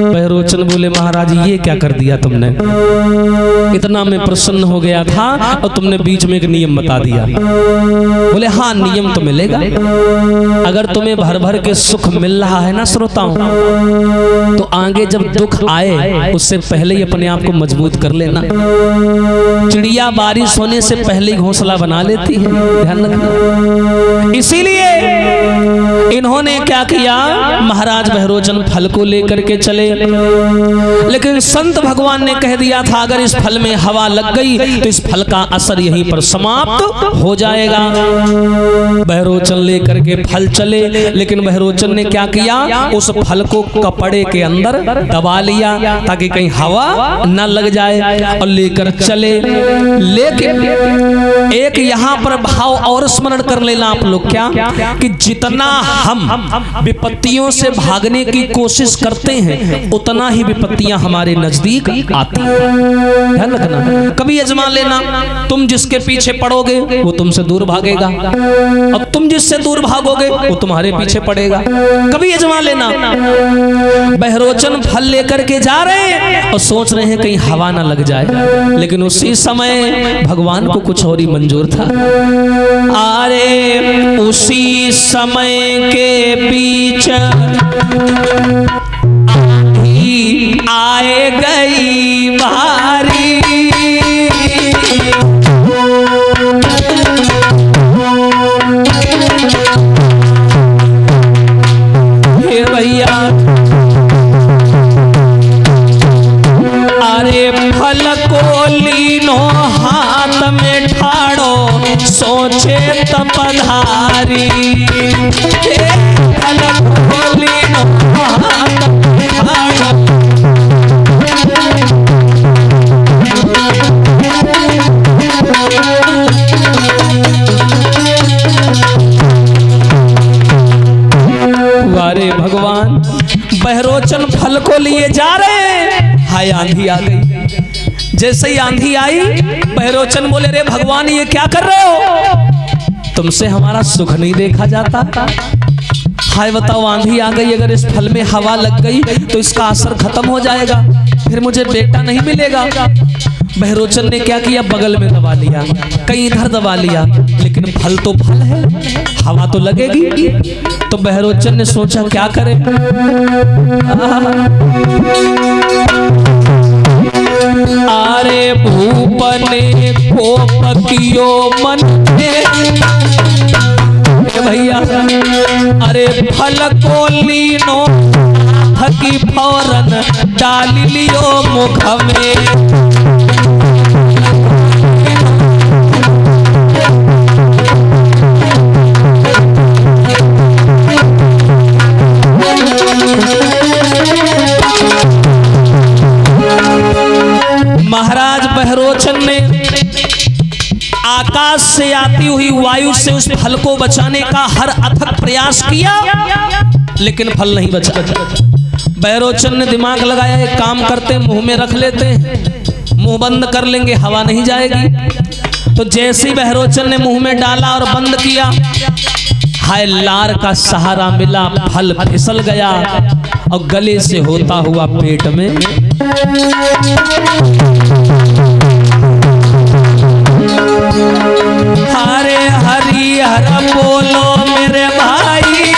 बहरोचन बोले महाराज ये क्या कर दिया तुमने? इतना मैं प्रसन्न हो गया था और तुमने बीच में एक नियम बता दिया। बोले हाँ नियम तो मिलेगा। अगर तुम्हें भर भर के सुख मिल रहा है ना श्रोताओं, तो आगे जब दुख आए उससे पहले ही अपने आप को मजबूत कर लेना। चिड़िया बारिश होने से पहले ही घोंसला बना लेती है, ध्यान रखना। इसीलिए इन्होंने क्या किया, महाराज बहरोचन फल को लेकर के चले, लेकिन संत भगवान ने कह दिया था अगर इस फल में हवा लग गई तो इस फल का असर यहीं पर समाप्त हो जाएगा। बहरोचन लेकर के फल चले, लेकिन बहरोचन ने क्या किया, उस फल को कपड़े के अंदर दबा लिया ताकि कहीं हवा न लग जाए और लेकर चले। लेकिन एक यहाँ पर भाव और स्मरण कर लेना आप लोग, क्या कि जितना हम विपत्तियों से भागने की कोशिश करते हैं उतना ही विपत्तियां हमारे नजदीक आती हैं। ध्यान रखना, कभी आजमा लेना, तुम जिसके पीछे पड़ोगे वो तुमसे दूर भागेगा और तुम जिससे दूर भागोगे वो तुम्हारे पीछे पड़ेगा। कभी आजमा लेना। बहरोचन फल लेकर के जा रहे हैं और सोच रहे हैं कहीं हवा ना लग जाए, लेकिन उसी समय भगवान को कुछ और ही मंजूर था। अरे उसी समय के बीच आंधी आए गई भारी, हे भैया अरे फल को लीनो हाथ में ठाड़ो सोचे तपधारी, फल को लीनो हाथ में ठाड़ो। वारे भगवान, बहरोचन फल को लिए जा रहे हैं, हाय आंधी आ गई। जैसे ही आंधी आई बहरोचन बोले रे भगवान ये क्या कर रहे हो, तुमसे हमारा सुख नहीं देखा जाता। हाय बताओ आंधी आ गई, अगर इस फल में हवा लग गई तो इसका असर खत्म हो जाएगा, फिर मुझे बेटा नहीं मिलेगा। बहरोचन ने क्या किया, बगल में दबा लिया, कहीं इधर दबा लिया, लेकिन फल तो फल है, हवा तो लगेगी। तो बहरोचन ने सोचा क्या करे। अरे भूप ने कोप कियो मन में, भैया अरे फल को लीनो थकी फौरन डाल लियो मुख में। महाराज बहरोचन ने आकाश से आती हुई वायु से उस फल को बचाने का हर अथक प्रयास किया, लेकिन फल नहीं बचा। बहरोचन ने दिमाग लगाया एक काम करते मुंह में रख लेते, मुंह बंद कर लेंगे हवा नहीं जाएगी। तो जैसे ही बहरोचन ने मुंह में डाला और बंद किया, हाय लार का सहारा मिला, फल फिसल गया और गले से होता हुआ पेट में। हरे हरि हर बोलो मेरे भाई,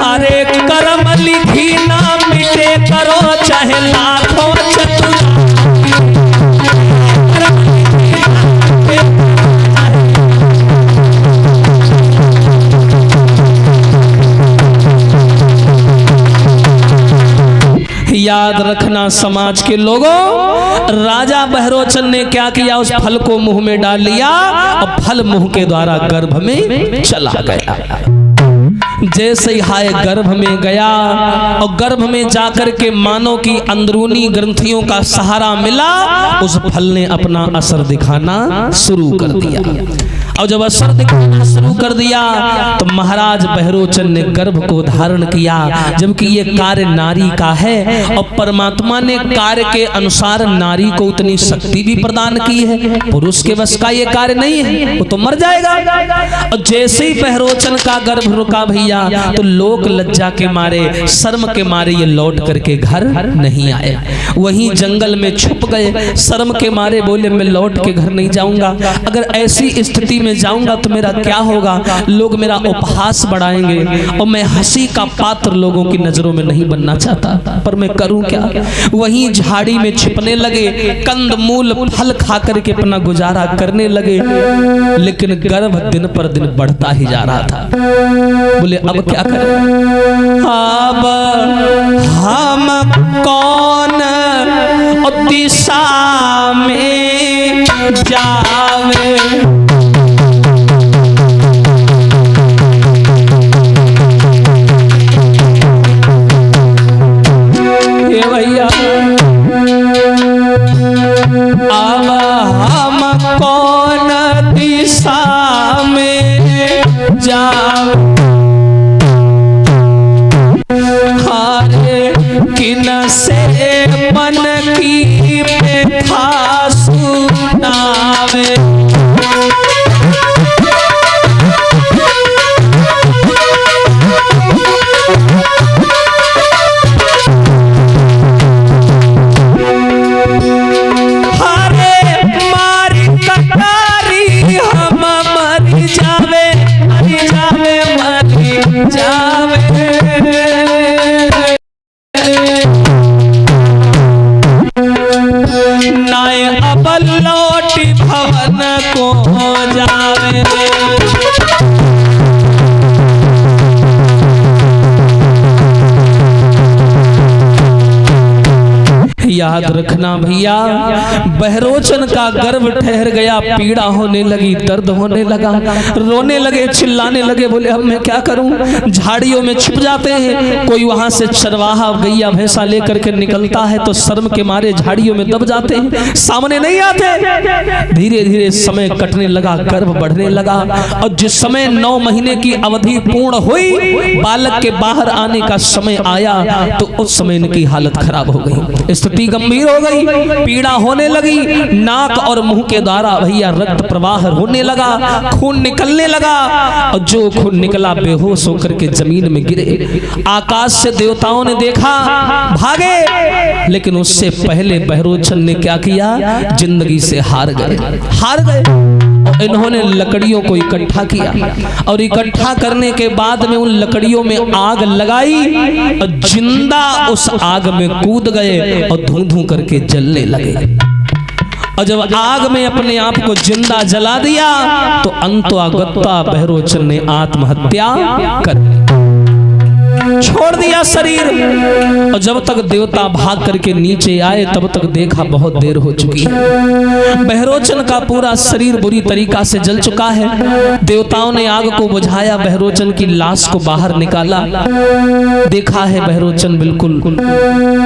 अरे कर्म लिखी ना मिटे करो चाहे लाखों याद रखना समाज के लोगों, राजा बहरोचन ने क्या किया, उस फल को मुंह में डाल लिया और फल मुंह के द्वारा गर्भ में चला गया। जैसे ही हाय गर्भ में गया और गर्भ में जाकर के मानव की अंदरूनी ग्रंथियों का सहारा मिला, उस फल ने अपना असर दिखाना शुरू कर दिया। और जब असर दिखाना शुरू कर दिया तो महाराज बहरोचन ने गर्भ को धारण किया, जबकि ये कार्य नारी का है और परमात्मा ने कार्य के अनुसार नारी को उतनी शक्ति भी प्रदान की है। पुरुष के वश का ये कार्य नहीं है, वो तो मर जाएगा। और जैसे ही बहरोचन का गर्भ रुका भैया, तो लोक लज्जा के मारे, शर्म के मारे ये लौट करके घर नहीं आए, वहीं जंगल में छुप गए। शर्म के मारे बोले मैं लौट के घर नहीं जाऊंगा, अगर ऐसी स्थिति में जाऊंगा तो मेरा क्या होगा, लोग मेरा उपहास बढ़ाएंगे और मैं हंसी का पात्र लोगों की नजरों में नहीं बनना चाहता, पर मैं करूं क्या। वहीं झाड़ी में छिपने लगे, कंद मूल फल खा करके अपना गुजारा करने लगे, लेकिन गर्भ दिन पर दिन बढ़ता ही जा रहा था। बोले अब क्या करें, अब हम कौन दिशा में जावे, भैया अब हम कौन दिशा में जावे, हारे किन से मन की व्यथा सुनावे। याद रखना भैया, बहरोचन का गर्भ ठहर गया, पीड़ा होने लगी, दर्द होने लगा, रोने लगे, चिल्लाने लगे। बोले अब मैं क्या करूं, झाड़ियों में छिप जाते हैं, कोई वहां से चरवाहा गैया भैंसा लेकर के निकलता है तो शर्म के मारे झाड़ियों में दब जाते हैं, सामने नहीं आते। धीरे धीरे समय कटने लगा, गर्भ बढ़ने लगा, और जिस समय 9 महीने की अवधि पूर्ण हुई, बालक के बाहर आने का समय आया, तो उस समय इनकी हालत खराब हो गई, स्थिति गंभीर हो गई, पीड़ा होने लगी, नाक और मुंह के द्वारा भैया रक्त प्रवाह होने लगा, खून निकलने लगा, और जो खून निकला बेहोश होकर के जमीन में गिरे। आकाश से देवताओं ने देखा, भागे, लेकिन उससे पहले बहरोचन ने क्या किया, जिंदगी से हार गए। इन्होंने लकड़ियों को इकट्ठा किया और इकट्ठा करने के बाद में उन लकड़ियों में आग लगाई और जिंदा उस आग में कूद गए और धूं-धूं करके जलने लगे। और जब आग में अपने आप को जिंदा जला दिया तो अंतोगत्वा बहरोचन ने आत्महत्या कर ली, छोड़ दिया शरीर। और जब तक देवता भाग करके नीचे आए तब तक देखा बहुत देर हो चुकी है, बहरोचन का पूरा शरीर बुरी तरीका से जल चुका है। देवताओं ने आग को बुझाया, बहरोचन की लाश को बाहर निकाला, देखा है बहरोचन बिल्कुल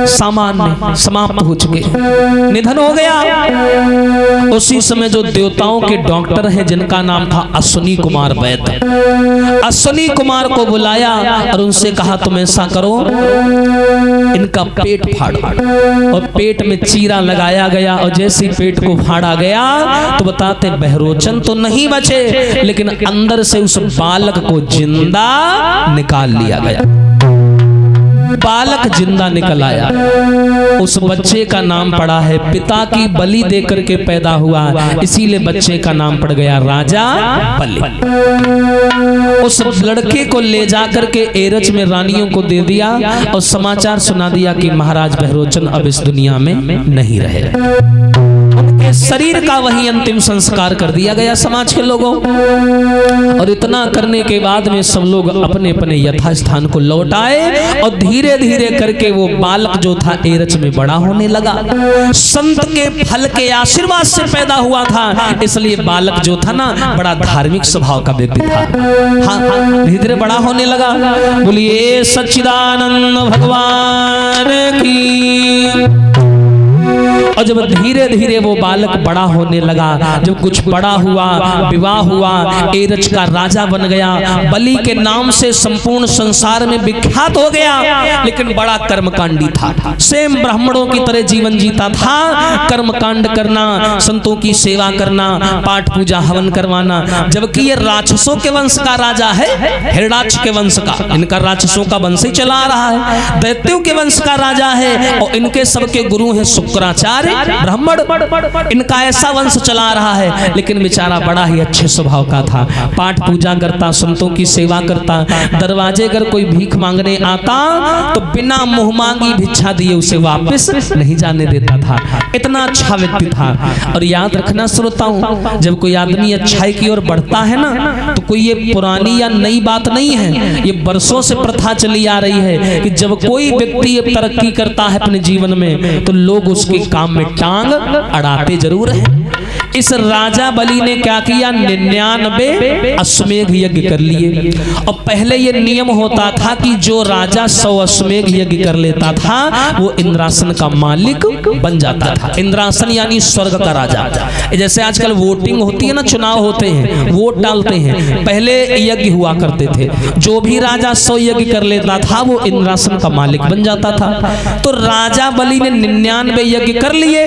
सामान्य समाप्त हो चुके, निधन हो गया। उसी समय जो देवताओं के डॉक्टर हैं जिनका नाम था अश्विनी कुमार वैद्य, अश्विनी कुमार को बुलाया और उनसे कहा तुम ऐसा करो, इनका पेट फाड़ो। और पेट में चीरा लगाया गया और जैसे ही पेट को फाड़ा गया तो बताते बहरोचन तो नहीं बचे, लेकिन अंदर से उस बालक को जिंदा निकाल लिया गया। बालक जिंदा निकल आया, उस बच्चे का नाम पड़ा है, पिता की बलि देकर के पैदा हुआ, इसीलिए बच्चे का नाम पड़ गया राजा बलि। उस लड़के को ले जाकर के एरच में रानियों को दे दिया और समाचार सुना दिया कि महाराज बहरोचन अब इस दुनिया में नहीं रहे। उनके शरीर का वही अंतिम संस्कार कर दिया गया समाज के लोगों। और इतना करने के बाद में सब लोग अपने अपने यथास्थान को लौट आए और धीरे धीरे करके वो बालक जो था एरच में बड़ा होने लगा। संत के फल के आशीर्वाद से पैदा हुआ था, इसलिए बालक जो था ना बड़ा धार्मिक स्वभाव का व्यक्ति था। हाँ, धीरे धीरे बड़ा होने लगा। बोलिए सच्चिदानंद भगवान की। और जब धीरे धीरे वो बालक बड़ा होने लगा, जब कुछ बड़ा हुआ, विवाह हुआ, एरच का राजा बन गया, बलि के नाम से संपूर्ण संसार में विख्यात हो गया। लेकिन बड़ा कर्मकांडी था, सेम ब्राह्मणों की तरह जीवन जीता था। कर्मकांड करना, संतों की सेवा करना, पाठ पूजा हवन करवाना। जबकि ये राक्षसों के वंश का राजा है, हिरणाक्ष के वंश का, इनका राक्षसों का वंश ही चला रहा है। दैत्यों के वंश का राजा है और इनके सबके गुरु हैं शुक्राचार्य ब्राह्मण, इनका ऐसा वंश चला रहा है। लेकिन बेचारा बड़ा ही अच्छे स्वभाव का था, पाठ पूजा करता, संतों की सेवा करता। दरवाजे अगर कोई भीख मांगने आता तो बिना मुंह मांगी भिक्षा दिए उसे वापस नहीं जाने देता था। इतना अच्छा व्यक्ति था। और याद रखना श्रोताओं, जब कोई आदमी अच्छाई की ओर बढ़ता है ना, तो कोई ये पुरानी या नई बात नहीं है, ये बरसों से प्रथा चली आ रही है कि जब कोई व्यक्ति तरक्की करता है अपने जीवन में तो लोग उसके काम में टांग अड़ाते जरूर है। इस राजा बलि ने क्या किया, 99 अश्वमेध यज्ञ कर लिए। और पहले ये नियम होता था कि जो राजा 100 अश्वमेध यज्ञ कर लेता था वो इंद्रासन का मालिक बन जाता था। इंद्रासन यानी स्वर्ग का राजा। जैसे आजकल वोटिंग होती है ना, चुनाव होते हैं, वोट डालते हैं, पहले यज्ञ हुआ करते थे। जो भी राजा 100 यज्ञ कर लेता था वो इंद्रासन का मालिक बन जाता था। तो राजा बलि ने 99 यज्ञ कर लिए,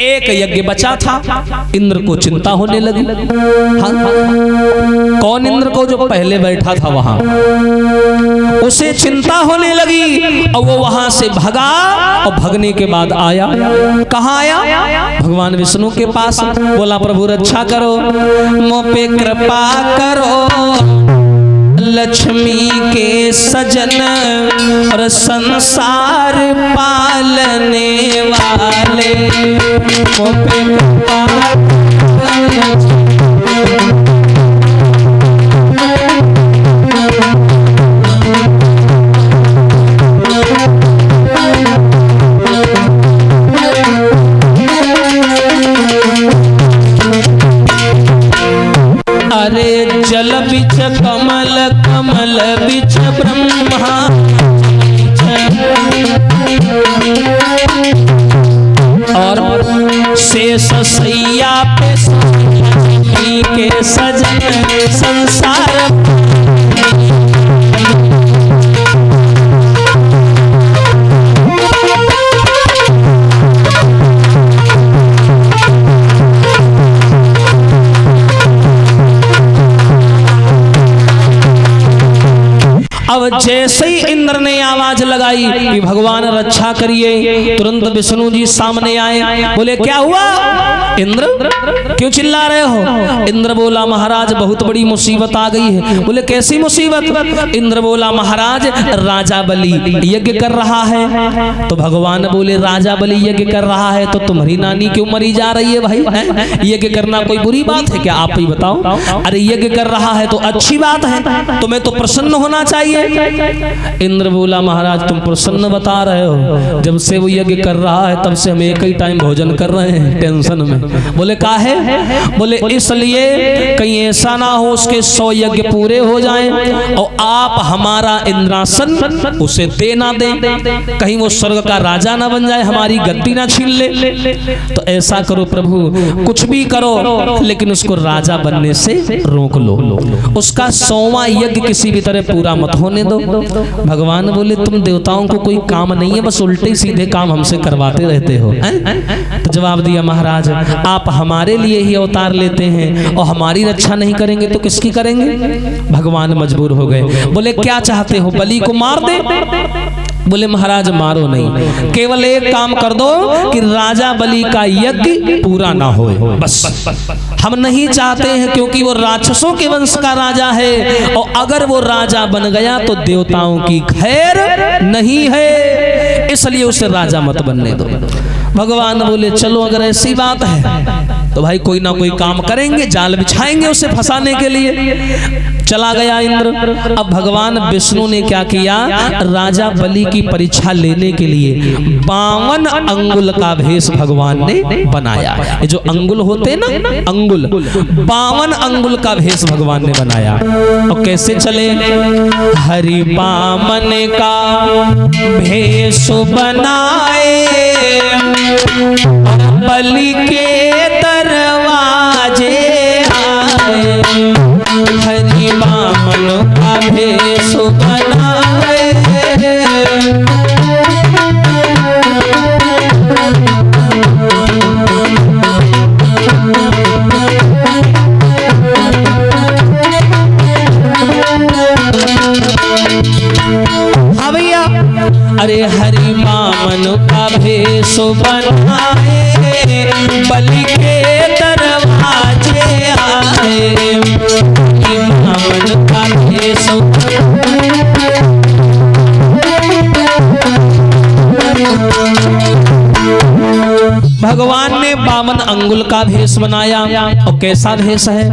एक यज्ञ बचा था। इंद्र को चिंता होने लगी। हाँ? कौन इंद्र को, जो पहले बैठा था वहां, उसे चिंता होने लगी। और वो वहां से भगा और भगने के बाद आया, कहां आया, भगवान विष्णु के पास। बोला प्रभु रक्षा करो, मुझ पे कृपा करो, लक्ष्मी के सजन और संसार पालने वाले, मुझ पे कृपा अरे जल बिच कमल, कमल बिच ब्रह्मा, और शेष सैया पे के सजन संसार। अब जैसे ही इंद्र ने आवाज लगाई कि भगवान रक्षा करिए, तुरंत विष्णु जी सामने आए। बोले क्या हुआ इंद्र, क्यों चिल्ला रहे हो? इंद्र बोला महाराज बहुत बड़ी मुसीबत आ गई है। बोले कैसी मुसीबत? इंद्र बोला महाराज राजा बलि यज्ञ कर रहा है। तो भगवान बोले राजा बलि यज्ञ कर रहा है तो तुम्हारी नानी क्यों मरी जा रही है भाई? यज्ञ करना कोई बुरी बात है क्या, आप ही बताओ? अरे यज्ञ कर रहा है तो अच्छी बात है, तुम्हें तो प्रसन्न होना चाहिए। इंद्र बोला महाराज तुम प्रसन्न बता रहे हो, जब से वो यज्ञ कर रहा है तब से हम एक ही टाइम भोजन कर रहे हैं टेंशन में। बोले काहे? बोले इसलिए कहीं ऐसा ना हो उसके 100 यज्ञ पूरे हो जाएं और आप हमारा इंद्रासन उसे दे ना दें, कहीं वो स्वर्ग का राजा ना बन जाए, हमारी गद्दी ना छीन ले। तो ऐसा करो प्रभु, कुछ भी करो लेकिन उसको राजा बनने से रोक लो, उसका 100वां यज्ञ किसी भी तरह पूरा मत होने दो। भगवान बोले तुम देवताओं को कोई काम नहीं है, बस उल्टे सीधे काम हमसे करवाते रहते हो। तो जवाब दिया महाराज आप हमारे लिए ही अवतार लेते हैं और हमारी रक्षा नहीं करेंगे तो किसकी करेंगे? भगवान मजबूर हो गए। बोले क्या चाहते हो, बलि को मार दे? बोले महाराज मारो नहीं, केवल एक काम कर दो कि राजा बलि का यज्ञ पूरा ना हो, बस। हम नहीं चाहते हैं क्योंकि वो राक्षसों के वंश का राजा है और अगर वो राजा बन गया तो देवताओं की खैर नहीं है, इसलिए उसे राजा मत बनने दो। भगवान बोले चलो अगर ऐसी बात है तो भाई कोई ना कोई काम करेंगे, जाल बिछाएंगे उसे फंसाने के लिए। चला गया इंद्र। अब भगवान विष्णु ने क्या किया, राजा बलि की परीक्षा लेने के लिए 52 अंगुल का भेष भगवान ने बनाया। ये जो अंगुल होते ना, अंगुल, 52 अंगुल का भेष भगवान ने बनाया। और कैसे चले, हरि बामन का भेष बनाए, बलि के दरवाजे आए, हरि बामन का भेष बनाए। हाँ भैया, अरे हरि बामन का भेष बनाए, बलि के दरवाजे आए, हरि बामन का भेष। भगवान ने 52 अंगुल का भेष बनाया। और कैसा भेष है,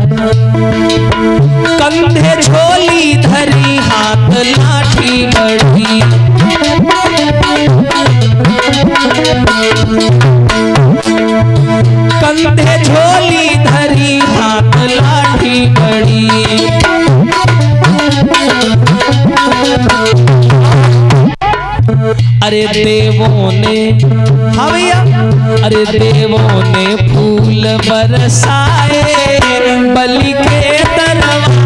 कंधे झोली धरी, हाथ लाठी बड़ी, कंधे झोली धरी, हाथ लाठी बड़ी। अरे देवों ने, हाँ भैया, अरे देवों ने फूल बरसाए, बलि के दरवाजे।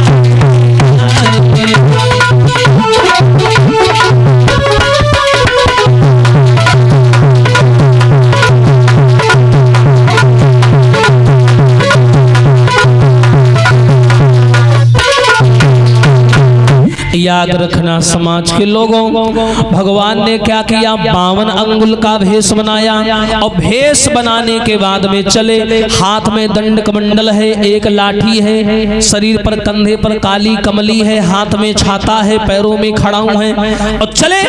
याद रखना समाज के लोगों, भगवान ने क्या किया, 52 अंगुल का भेष बनाया। और भेष बनाने के बाद में चले, हाथ में दंड कमंडल है, एक लाठी है, शरीर पर कंधे पर काली कमली है, हाथ में छाता है, पैरों में खड़ाऊ है, और चले।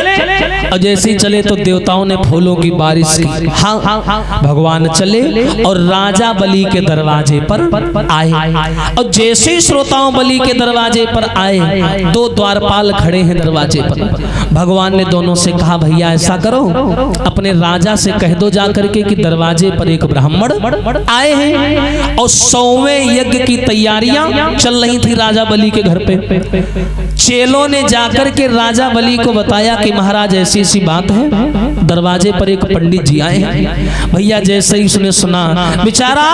और जैसे ही चले तो देवताओं ने फूलों की बारिश की। हाँ, भगवान चले और राजा बलि के दरवाजे पर आए। और जैसे ही श्रोताओं बलि के दरवाजे पर आए, 2 द्वारपाल खड़े हैं दरवाजे पर। भगवान ने दोनों से कहा, भैया ऐसा करो, अपने राजा से कह दो जाकर के कि दरवाजे पर एक ब्राह्मण आए हैं। और 100वें यज्ञ की तैयारियां चल रही थी राजा बलि के घर पे। चेलों ने जाकर के राजा बलि को बताया कि महाराज ऐसी सी बात है, दरवाजे पर एक पंडित जी आए हैं। भैया जैसे ही उसने सुना, बेचारा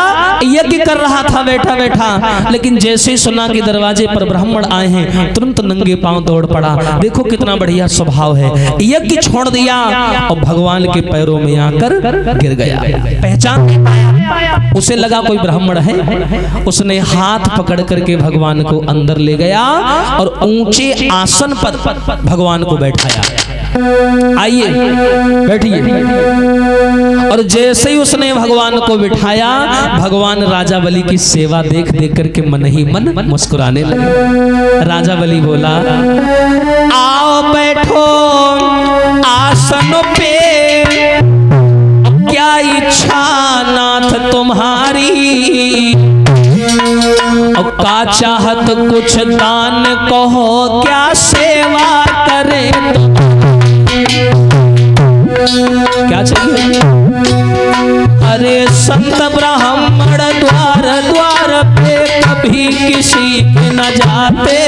यज्ञ कर रहा था बैठा बैठा, लेकिन जैसे ही सुना कि दरवाजे पर ब्राह्मण आए हैं, तुरंत नंगे पांव दौड़ पड़ा। देखो कितना बढ़िया स्वभाव है, यज्ञ छोड़ दिया और भगवान के पैरों में आकर गिर गया। पहचान नहीं पाया, उसे लगा कोई ब्राह्मण है। उसने हाथ पकड़ करके भगवान को अंदर ले गया और ऊंचे आसन पर भगवान को बैठाया। आइए बैठिए। और जैसे ही उसने भगवान को बिठाया, भगवान राजा बलि की सेवा देख देख करके मन ही मन मुस्कुराने लगे। राजा बलि बोला, आओ बैठो आसन पे, क्या इच्छा नाथ तुम्हारी, और का चाहत कुछ दान कहो, क्या सेवा करे तो क्या चाहिए। अरे संत ब्राह्मण द्वार द्वार पे कभी किसी के न जाते,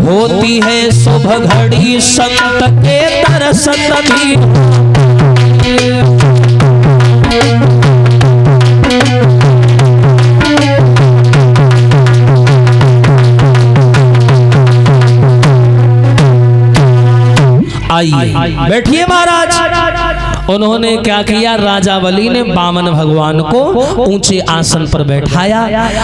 होती है शुभ घड़ी संत के तरस तभी। आइए बैठिए महाराज। उन्होंने क्या किया, राजा बलि ने वामन भगवान को ऊंचे आसन पर बैठाया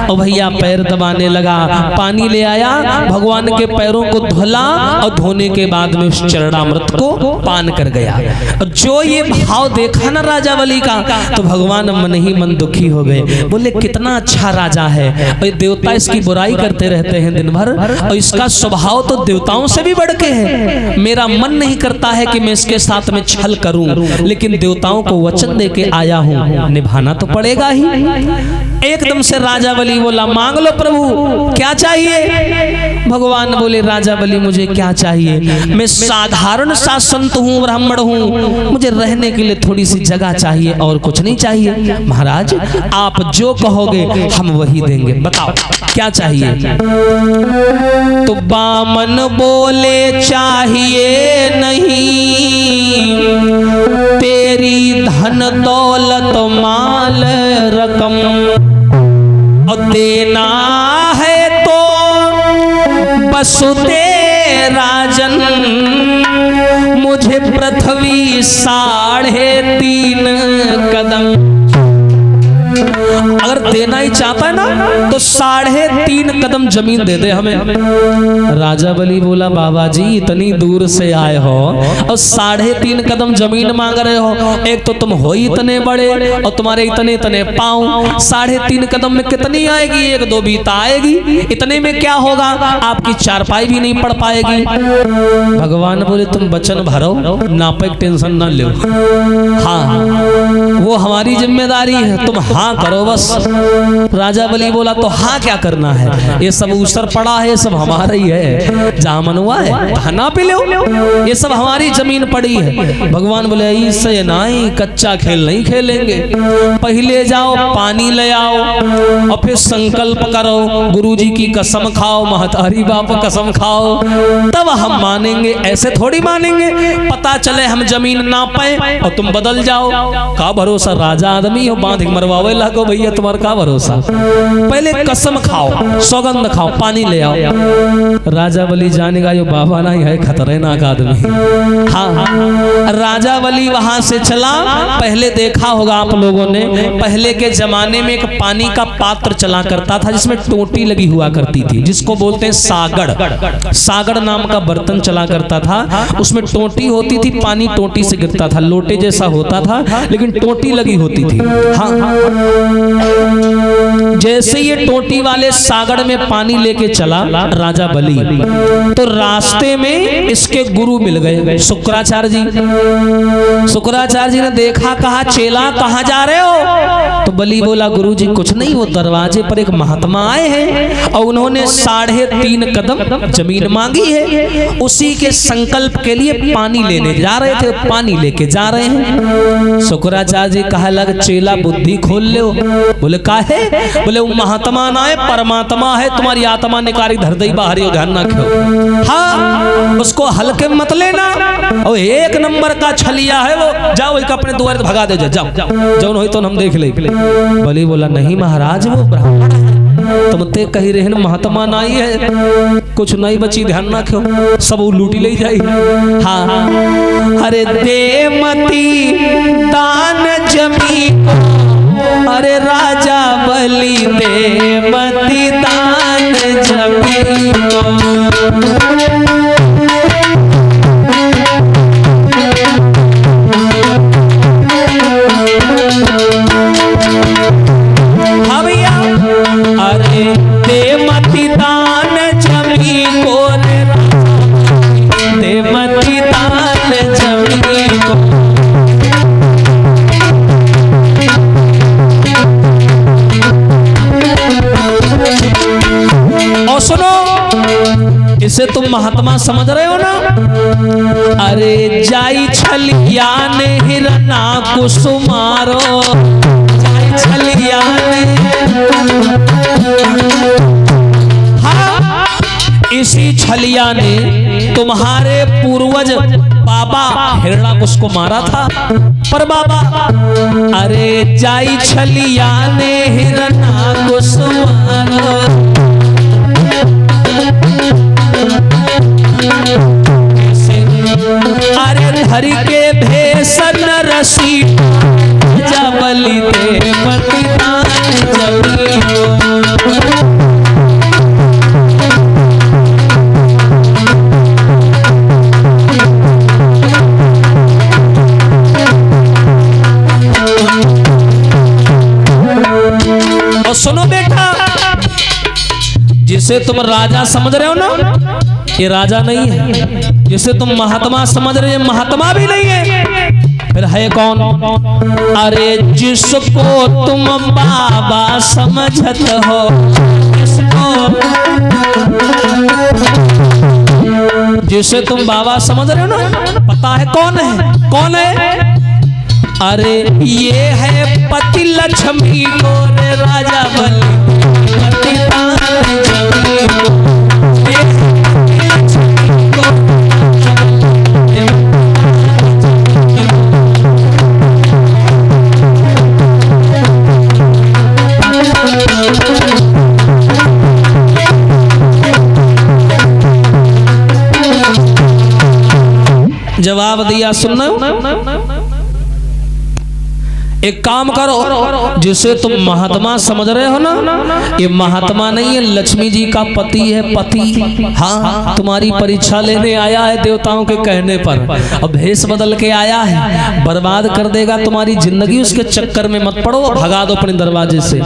और भैया पैर दबाने लगा, पानी ले आया, भगवान के पैरों को धुला और धोने के बाद में उस चरणामृत को पान कर गया। और जो ये भाव देखा ना राजा बलि का, तो भगवान मन ही मन दुखी हो गए। बोले कितना अच्छा राजा है, और देवता इसकी बुराई करते रहते हैं दिन भर, और इसका स्वभाव तो देवताओं से भी बढ़ के है। मेरा मन नहीं करता है कि मैं इसके साथ में छल करूं, लेकिन देवताओं को वचन दे के आया हूं, निभाना तो पड़ेगा ही। एकदम से राजा बलि बोला, मांग लो प्रभु, क्या चाहिए? भगवान बोले, राजा बलि मुझे क्या चाहिए, मैं साधारण सा संत हूँ, ब्राह्मण हूँ, मुझे रहने के लिए थोड़ी सी जगह चाहिए और कुछ नहीं चाहिए। महाराज आप जो कहोगे हम वही देंगे, बताओ क्या चाहिए? तो बामन बोले, चाहिए नहीं तेरी धन दौलत माल रकम, और देना है तो बसुते राजन, मुझे पृथ्वी 3.5 कदम। अगर देना ही चाहता है ना तो 3.5 कदम जमीन दे दे हमें। राजा बलि बोला, बाबा जी इतनी दूर से आए हो और 3.5 कदम जमीन मांग रहे हो, एक तो तुम हो इतने बड़े और तुम्हारे इतने इतने पांव, 3.5 कदम में कितनी आएगी, 1-2 बीता आएगी, इतने में क्या होगा, आपकी चारपाई भी नहीं पड़ पाएगी। भगवान बोले, तुम वचन भरो, नापे टेंशन ना लो, हाँ वो हमारी जिम्मेदारी है, तुम हाँ करो बस। राजा बलि बोला, तो हाँ क्या करना है, ये सब ऊसर पड़ा है, ये सब हमारा ही है, जहां मन हुआ है ना पे लो, ये सब हमारी जमीन पड़ी है। भगवान बोले, इससे नहीं, कच्चा खेल नहीं खेलेंगे, पहले जाओ पानी ले आओ और फिर संकल्प करो, गुरुजी की कसम खाओ, महतारी बाप कसम खाओ, तब हम मानेंगे, ऐसे थोड़ी मानेंगे। पता चले हम जमीन ना पाए और तुम बदल जाओ, का भरोसा, राजा आदमी हो, बांध मरवावे लागो भैया, तुम्हारा का भरोसा, पहले कसम खाओ, सौगंध खाओ, पानी ले आओ। राजा बलि जानेगा ये बाबा नहीं है, खतरनाक आदमी। हाँ, राजा बलि वहां से चला। पहले देखा होगा आप लोगों ने, पहले के जमाने में एक पानी का पात्र चला करता था जिसमें टोटी लगी हुआ करती थी, जिसको बोलते हैं सागड़। सागड़ नाम का बर्तन चला करता था, उसमें टोटी होती थी, पानी टोटी से गिरता था, लोटे जैसा होता था लेकिन टोटी लगी होती थी। हाँ, जैसे ये टोटी वाले सागड़ में पानी लेके चला राजा बलि, तो रास्ते में इसके गुरु मिल गए, शुक्राचार्य जी। शुक्राचार्य जी ने देखा, कहा, चेला कहाँ जा रहे हो? तो बलि बोला, गुरु जी कुछ नहीं, वो दरवाजे पर एक महात्मा आए हैं और उन्होंने 3.5 कदम जमीन मांगी है, उसी के संकल्प के लिए पानी लेने जा रहे थे, पानी लेके जा रहे हैं। शुक्राचार्य जी कहा लग, चेला बुद्धि खोल लो। बोले काहे? बोले वो महात्मा ना है, परमात्मा है, तुम्हारी आत्मा निकारी धर दई बाहरी, ध्यान ना रखो। हाँ, उसको हल्के मत लेना, और 1 नंबर का छलिया है वो, जाओ एक अपने द्वार भगा दे, जाओ जौन हो तो हम देख ले। बलि बोला, नहीं महाराज वो ब्राह्मण है, तुम ते कही रहे महात्मा नाई है, कुछ नहीं बची, ध्यान रखो, सब लूटी ले जाई। हाँ, अरे दे मती दान जमीन, अरे राजा बलि दे मती दान जमीन। हाँ भैया, अरे दे मती दान जमीन को, दे मती दान जमीन को। और सुनो, इसे तुम महात्मा समझ रहे हो ना? अरे जाई छलिया ने हिरना कुसुमारो, जाई छलिया ने, हाँ, इसी छलिया ने तुम्हारे पूर्वज बाबा हिरणाकुश को मारा था। पर बाबा, अरे जाई छलिया ने हिरणाकुश मारो, अरे धरी के भेद सन रसी बलि ते पतिदान जगी। और सुनो बेटा, जिसे तुम राजा समझ रहे हो ना, ये राजा नहीं है। जिसे तुम महात्मा समझ रहे हो, महात्मा भी नहीं है। फिर है कौन? अरे जिसको तुम बाबा समझत हो, जिसे तुम बाबा समझ रहे हो ना, पता है कौन है? कौन है? अरे ये है पति लक्ष्मी को राजा बलि पतिदान जगी को। जवाब दिया, सुनना। एक काम करो, जिसे तुम महात्मा समझ रहे हो ना, ये महात्मा नहीं है, लक्ष्मी जी का पति है, पति। हाँ, तुम्हारी परीक्षा लेने आया है देवताओं के कहने पर, अब भेष बदल के आया है, बर्बाद कर देगा तुम्हारी जिंदगी। उसके चक्कर में मत पड़ो, भगा दो अपने दरवाजे से।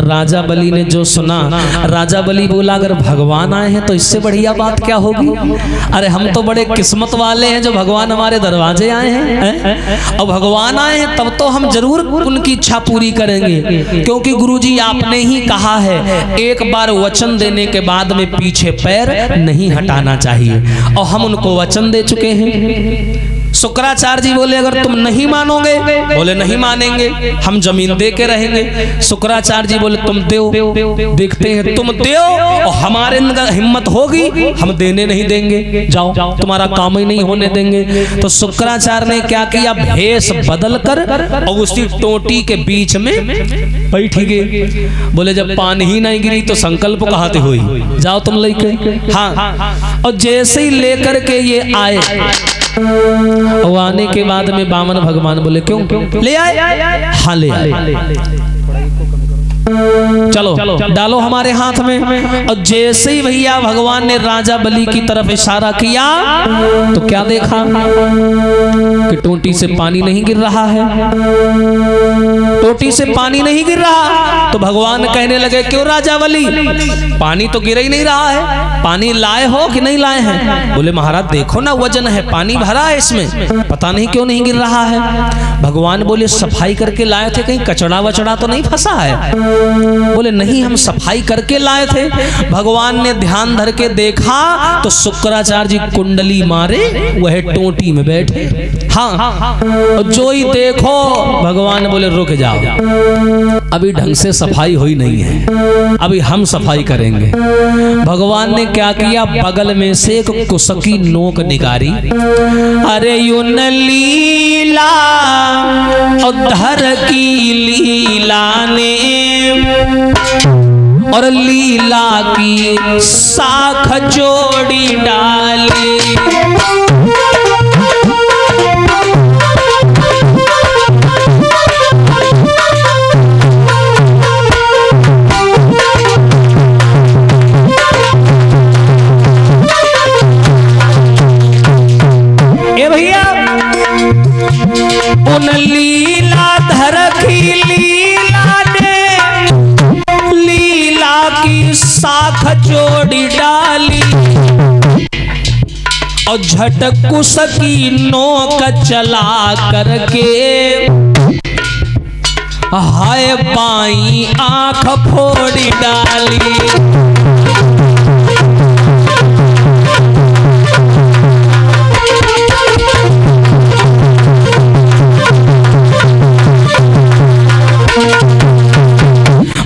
राजा बलि ने जो सुना, राजा बलि बोला अगर भगवान आए हैं तो इससे बढ़िया बात क्या होगी। अरे हम तो बड़े किस्मत वाले हैं जो भगवान हमारे दरवाजे आए हैं। और भगवान आए हैं तब तो हम जरूर उनकी इच्छा पूरी करेंगे, क्योंकि गुरुजी आपने ही कहा है एक बार वचन देने के बाद में पीछे पैर नहीं हटाना चाहिए, और हम उनको वचन दे चुके हैं। शुक्राचार्य जी बोले अगर तुम नहीं मानोगे, बोले नहीं मानेंगे, हम जमीन दे के रहेंगे। शुक्राचार्य जी बोले तुम दो, देखते हैं तुम दो और हमारे अंदर हिम्मत होगी हम देने नहीं देंगे, जाओ तुम्हारा काम ही नहीं होने देंगे। तो शुक्राचार्य ने क्या किया, भेष बदल कर और उसी टोटी के बीच में बैठ गए। बोले जब पानी ही नहीं गिरी तो संकल्प कहाँ से हुई, जाओ तुम लेके। हाँ, और जैसे ही लेकर के ये आए, और आने के बाद में बामन भगवान बोले क्यों ले आए? हाँ ले आए, चलो डालो हमारे हाथ में। और जैसे ही भैया भगवान ने राजा बलि की तरफ इशारा किया तो क्या देखा कि टोटी से पानी नहीं गिर रहा है। टोटी से पानी नहीं गिर रहा तो भगवान कहने लगे क्यों राजा बलि, पानी तो गिर ही नहीं रहा है, पानी लाए हो कि नहीं लाए हैं? बोले महाराज देखो ना वजन है, पानी भरा है इसमें, पता नहीं क्यों नहीं गिर रहा है। भगवान बोले सफाई करके लाए थे, कहीं कचड़ा वचड़ा तो नहीं फंसा है? बोले नहीं हम सफाई करके लाए थे। भगवान ने ध्यान धर के देखा तो शुक्राचार्य जी कुंडली मारे वह टोटी में बैठे। हाँ, जो ही देखो भगवान बोले रुक जाओ, अभी ढंग से सफाई हुई नहीं है, अभी हम सफाई करेंगे। भगवान ने क्या किया, बगल में से एक कुसकी नोक निकाली। अरे यून लीला उद्धर की लीला ने और लीला की साख जोड़ी डाली। ए भैया उन लीलाधर की लीला ने लीला की साख जोड़ी डाली और झटकुस की नोक चला करके हाय बाई आंख फोड़ी डाली।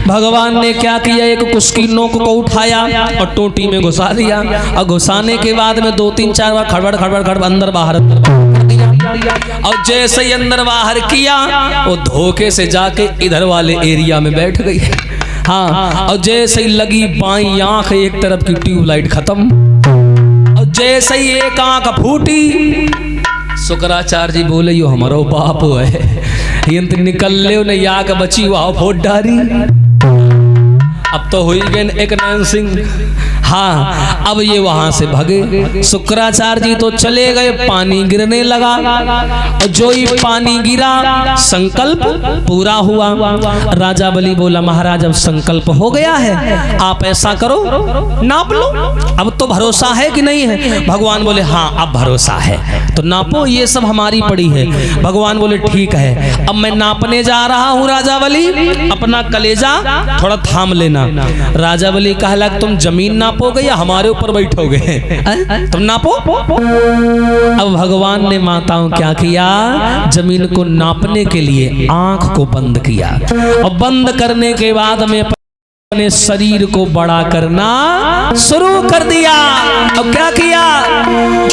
भगवान ने क्या किया, एक कुसकी नोक को उठाया और टोटी में घुसा दिया और घुसाने के बाद में 2-3-4 बार खड़बड़ खड़बड़ खड़बड़ अंदर बाहर कर दिया। और जैसे ही अंदर बाहर किया वो धोखे से जाके इधर वाले एरिया में बैठ गई। हाँ, और जैसे ही लगी बाई आंख एक तरफ की ट्यूबलाइट खत्म, और जैसे ही एक आंख फूटी शुक्राचार्य जी बोले यो हमारो बाप है, यंत्र निकल ले नहीं आग बची वहाँ फोट डारी। अब तो हुई गए एक नैन सिंह। हाँ, अब ये वहां से भगे। शुक्राचार्य जी तो चले गए, पानी गिरने लगा और जो ही पानी गिरा संकल्प पूरा हुआ। राजा बलि बोला महाराज अब संकल्प हो गया है, आप ऐसा करो नाप लो, अब तो भरोसा है कि नहीं है। भगवान बोले हाँ अब भरोसा है, तो नापो, ये सब हमारी पड़ी है। भगवान बोले ठीक है, अब मैं नापने जा रहा हूँ राजा बलि, अपना कलेजा थोड़ा थाम लेना। राजा बलि कहा लग तुम जमीन नापोगे या हमारे ऊपर बैठोगे, तुम नापो। अब भगवान ने माताओं क्या किया, जमीन को नापने के लिए आंख को बंद किया और बंद करने के बाद में अपने शरीर को बड़ा करना शुरू कर दिया। अब क्या किया,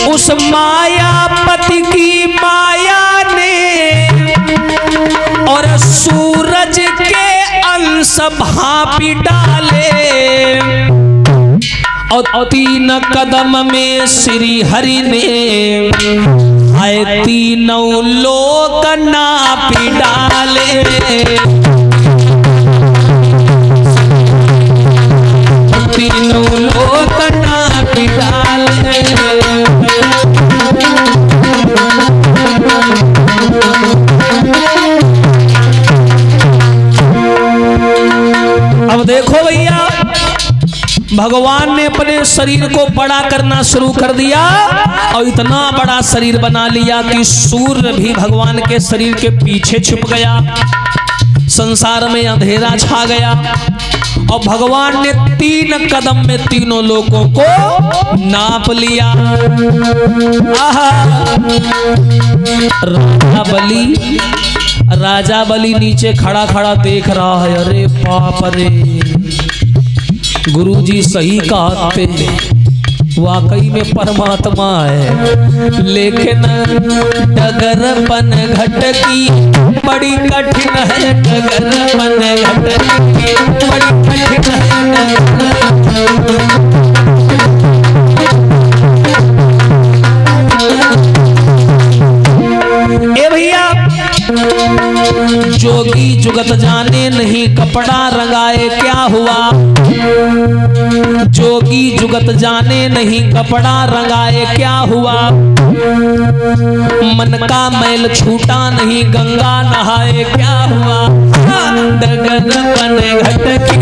उस मायापति की माया ने और सूरज के अंश भापी डाले और 3 कदम में श्री हरि ने आए 3 लोक नापी डाले। 3 लोक नापी डाले। अब देखो भैया, भगवान ने अपने शरीर को बड़ा करना शुरू कर दिया और इतना बड़ा शरीर बना लिया कि सूर्य भी भगवान के शरीर के पीछे छुप गया, संसार में अंधेरा छा गया। और भगवान ने 3 कदम में तीनों लोगों को नाप लिया। राजा बलि नीचे खड़ा खड़ा देख रहा है, अरे बाप रे, गुरुजी सही कहते हैं, वाकई में परमात्मा है, लेकिन डगरपन घट की बड़ी कठिन है, डगरपन घट की बड़ी कठिन है। ए भैया, जोगी जुगत जाने नहीं कपड़ा रंगाए क्या हुआ, जोगी जुगत जाने नहीं कपड़ा रंगाए क्या हुआ, मन का मैल छूटा नहीं गंगा नहाए क्या हुआ। डगरपन घट की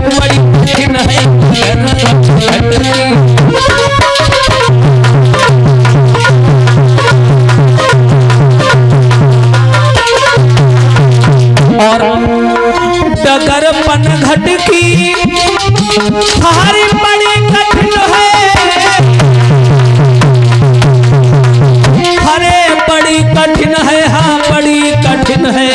बड़ी कठिन है, घट की। और डगरपन घट की हरी बड़ी कठिन है, हरे बड़ी कठिन है, हाँ बड़ी कठिन है।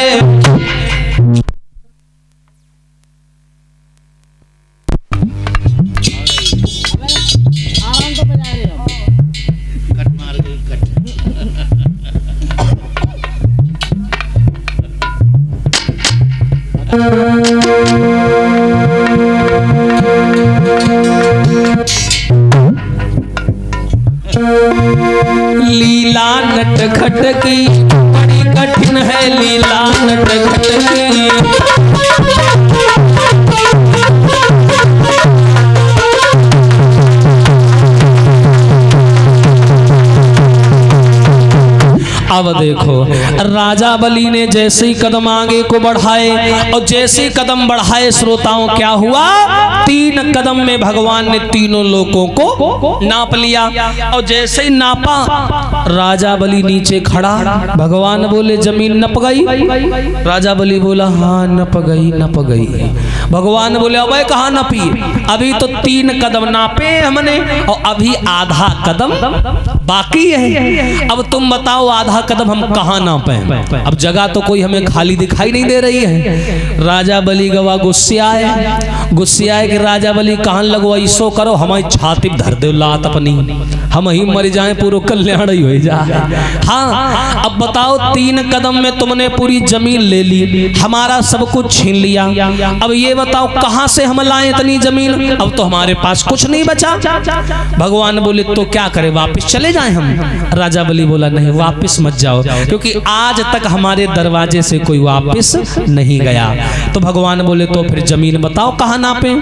लीला नटखट की बड़ी कठिन है, लीला नटखट की। अब देखो, राजा बलि ने जैसे ही कदम आगे को बढ़ाए और जैसे ही कदम बढ़ाए, श्रोताओं क्या हुआ, 3 कदम में भगवान ने तीनों लोगों को नाप लिया। और जैसे ही नापा, राजा बलि नीचे खड़ा, भगवान बोले जमीन नप गई। राजा बलि बोला हाँ नप गई, नप गई। भगवान बोले अबे कहाँ नपी, अभी तो 3 कदम नापे हमने और अभी आधा कदम बाकी है। अब तुम बताओ आधा कदम हम कहाँ नापे। अब जगह तो कोई हमें खाली दिखाई नहीं दे रही है। राजा बलि गवा गुस्से आए कि राजा बलि कहाँ लगवा, इसो करो हमारी छाती धर दो लात अपनी। हम ही मर जाए पूरा कल्याण ही हो जा। हाँ अब बताओ 3 कदम में तुमने पूरी जमीन ले ली, हमारा सब कुछ छीन लिया। अब ये बताओ कहां से हम लाएं इतनी जमीन, अब तो हमारे पास कुछ नहीं बचा। भगवान बोले तो क्या करें, वापस चले जाएं हम? राजा बलि बोला नहीं, वापस मत जाओ, क्योंकि आज तक हमारे दरवाजे से कोई वापस नहीं गया। तो भगवान बोले तो फिर जमीन बताओ कहां नापे?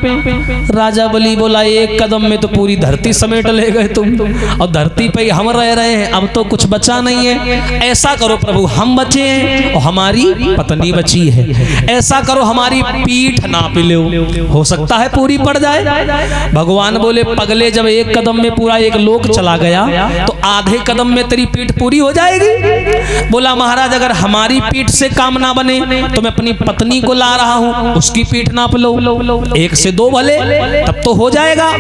राजा बलि बोला 1 कदम में तो पूरी धरती समेट ले गए तुम, और धरती पे हम रह रहे हैं, अब तो कुछ बचा नहीं है। ऐसा करो प्रभु, हम बचे हैं और हमारी पत्नी बची है, ऐसा करो हमारी पीठ नाप लो, हो सकता है पूरी पड़ जाए। भगवान बोले पगले, जब 1 कदम में पूरा 1 लोक चला गया तो आधे कदम में तेरी पीठ पूरी हो जाएगी। बोला महाराज अगर हमारी पीठ से काम ना बने तो मैं अपनी पत्नी को ला रहा हूं, उसकी पीठ नाप लो, 1 से 2 भले, तब तो हो जाएगा।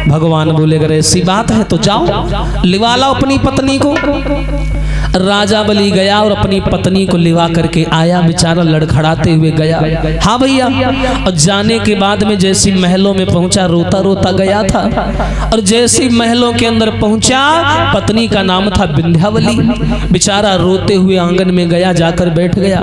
भगवान बोले अगर ऐसी बात है तो जाओ लिवा लाओ अपनी पत्नी को। राजा बलि गया और अपनी पत्नी को लिवा करके आया, बेचारा लड़खड़ाते हुए गया। हाँ भैया, और जाने के बाद में जैसी महलों में पहुंचा रोता रोता गया था, और जैसी महलों के अंदर पहुंचा पत्नी का नाम था विंध्यावली, बेचारा रोते हुए आंगन में गया, जाकर बैठ गया।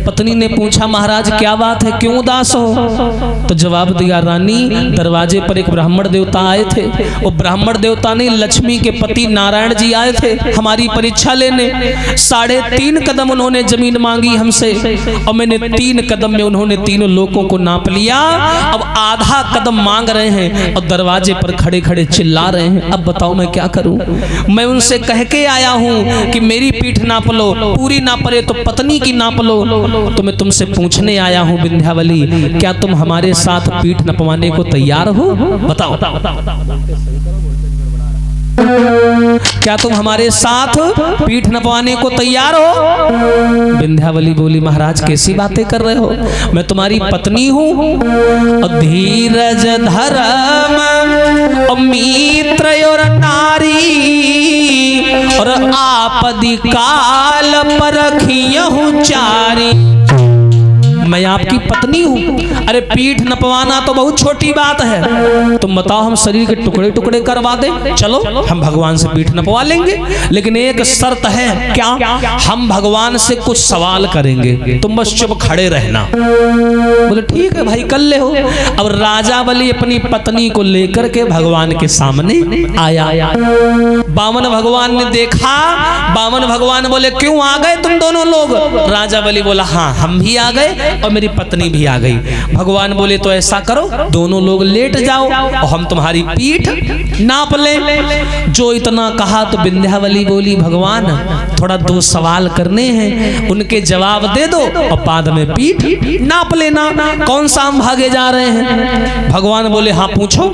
पत्नी ने पूछा महाराज क्या बात है, क्यों उदास हो? तो जवाब दिया रानी दरवाजे पर एक ब्राह्मण देवता आए थे, वो ब्राह्मण देवता नहीं लक्ष्मी के पति नारायण जी आए थे हमारी परीक्षा लेने। 3.5 कदम उन्होंने जमीन मांगी हमसे, और मैंने 3 कदम में उन्होंने 3 लोगों को नाप लिया। अब आधा कदम मांग रहे हैं और दरवाजे पर खड़े खड़े चिल्ला रहे हैं। अब बताओ मैं क्या करूं? मैं उनसे कह के आया हूं कि मेरी पीठ नाप लो, पूरी ना पड़े तो पत्नी की नाप लो। तो मैं तुमसे पूछने आया हूं विंध्यावली, क्या तुम हमारे साथ पीठ नपवाने को तैयार हो? बताओ क्या तुम हमारे साथ पीठ नपवाने को तैयार हो? विंध्यावली बोली महाराज कैसी बातें कर रहे हो, मैं तुम्हारी पत्नी हूँ। और धीरज धर्म और मित्र और नारी और आपदी काल परखियहु चारी, मैं आपकी पत्नी हूँ। अरे पीठ नपवाना तो बहुत छोटी बात है, तुम बताओ हम शरीर के टुकड़े टुकड़े करवा दें, चलो हम भगवान से पीठ नपवा लेंगे, लेकिन एक शर्त है। क्या? हम भगवान से कुछ सवाल करेंगे, तुम बस चुप खड़े रहना। बोले ठीक है भाई कर ले हो। अब राजा बलि अपनी पत्नी को लेकर के भगवान के सामने आया। बामन भगवान ने देखा, बामन भगवान बोले क्यों आ गए तुम दोनों लोग? राजा बलि बोला हाँ हम भी आ गए और मेरी पत्नी भी आ गई। भगवान बोले तो ऐसा करो दोनों लोग लेट जाओ और हम तुम्हारी पीठ नाप ले। जो इतना कहा तो विंध्यावली बोली भगवान थोड़ा 2 सवाल करने हैं, उनके जवाब दे दो और बाद में पीठ नाप लेना। कौन सा हम भागे जा रहे हैं? भगवान बोले हाँ पूछो।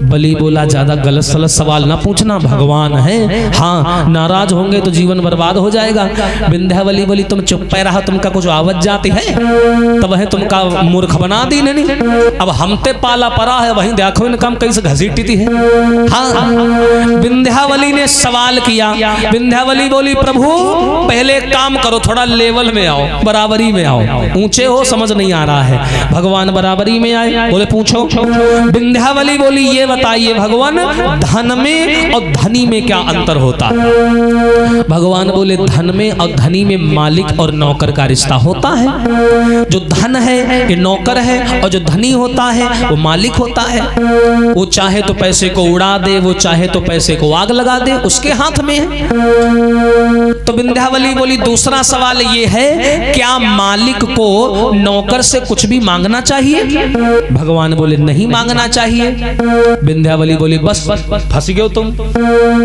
बलि बोला ज्यादा गलत सलत सवाल ना पूछना, भगवान है, हाँ नाराज होंगे तो जीवन बर्बाद हो जाएगा। विंध्यावली बोली तुम चुप पे रहा, तुमका कुछ आवाज जाती है तब है तुमका मूर्ख बना दी नहीं। अब हम ते पाला परा है, वहीं देखो इनका हम कैसे घसीटती है। हाँ विंध्यावली ने सवाल किया। विंध्यावली बोली प्रभु पहले काम करो, थोड़ा लेवल में आओ, बराबरी में आओ, ऊंचे हो समझ नहीं आ रहा है। भगवान बराबरी में आए, बोले पूछो। विंध्यावली बोली ये बताइए भगवान धन में और धनी में क्या अंतर होता? भगवान बोले धन में और धनी में मालिक और नौकर का रिश्ता होता है। जो धन है ये नौकर है और जो धनी होता है वो मालिक होता है। वो चाहे तो पैसे को उड़ा दे, वो चाहे तो पैसे को आग लगा दे, उसके हाथ में है। तो विंध्यावली बोली दूसरा सवाल ये है क्या मालिक को नौकर से कुछ भी मांगना चाहिए? भगवान बोले नहीं मांगना चाहिए। विंध्यावली बोली बस फंस गए तुम।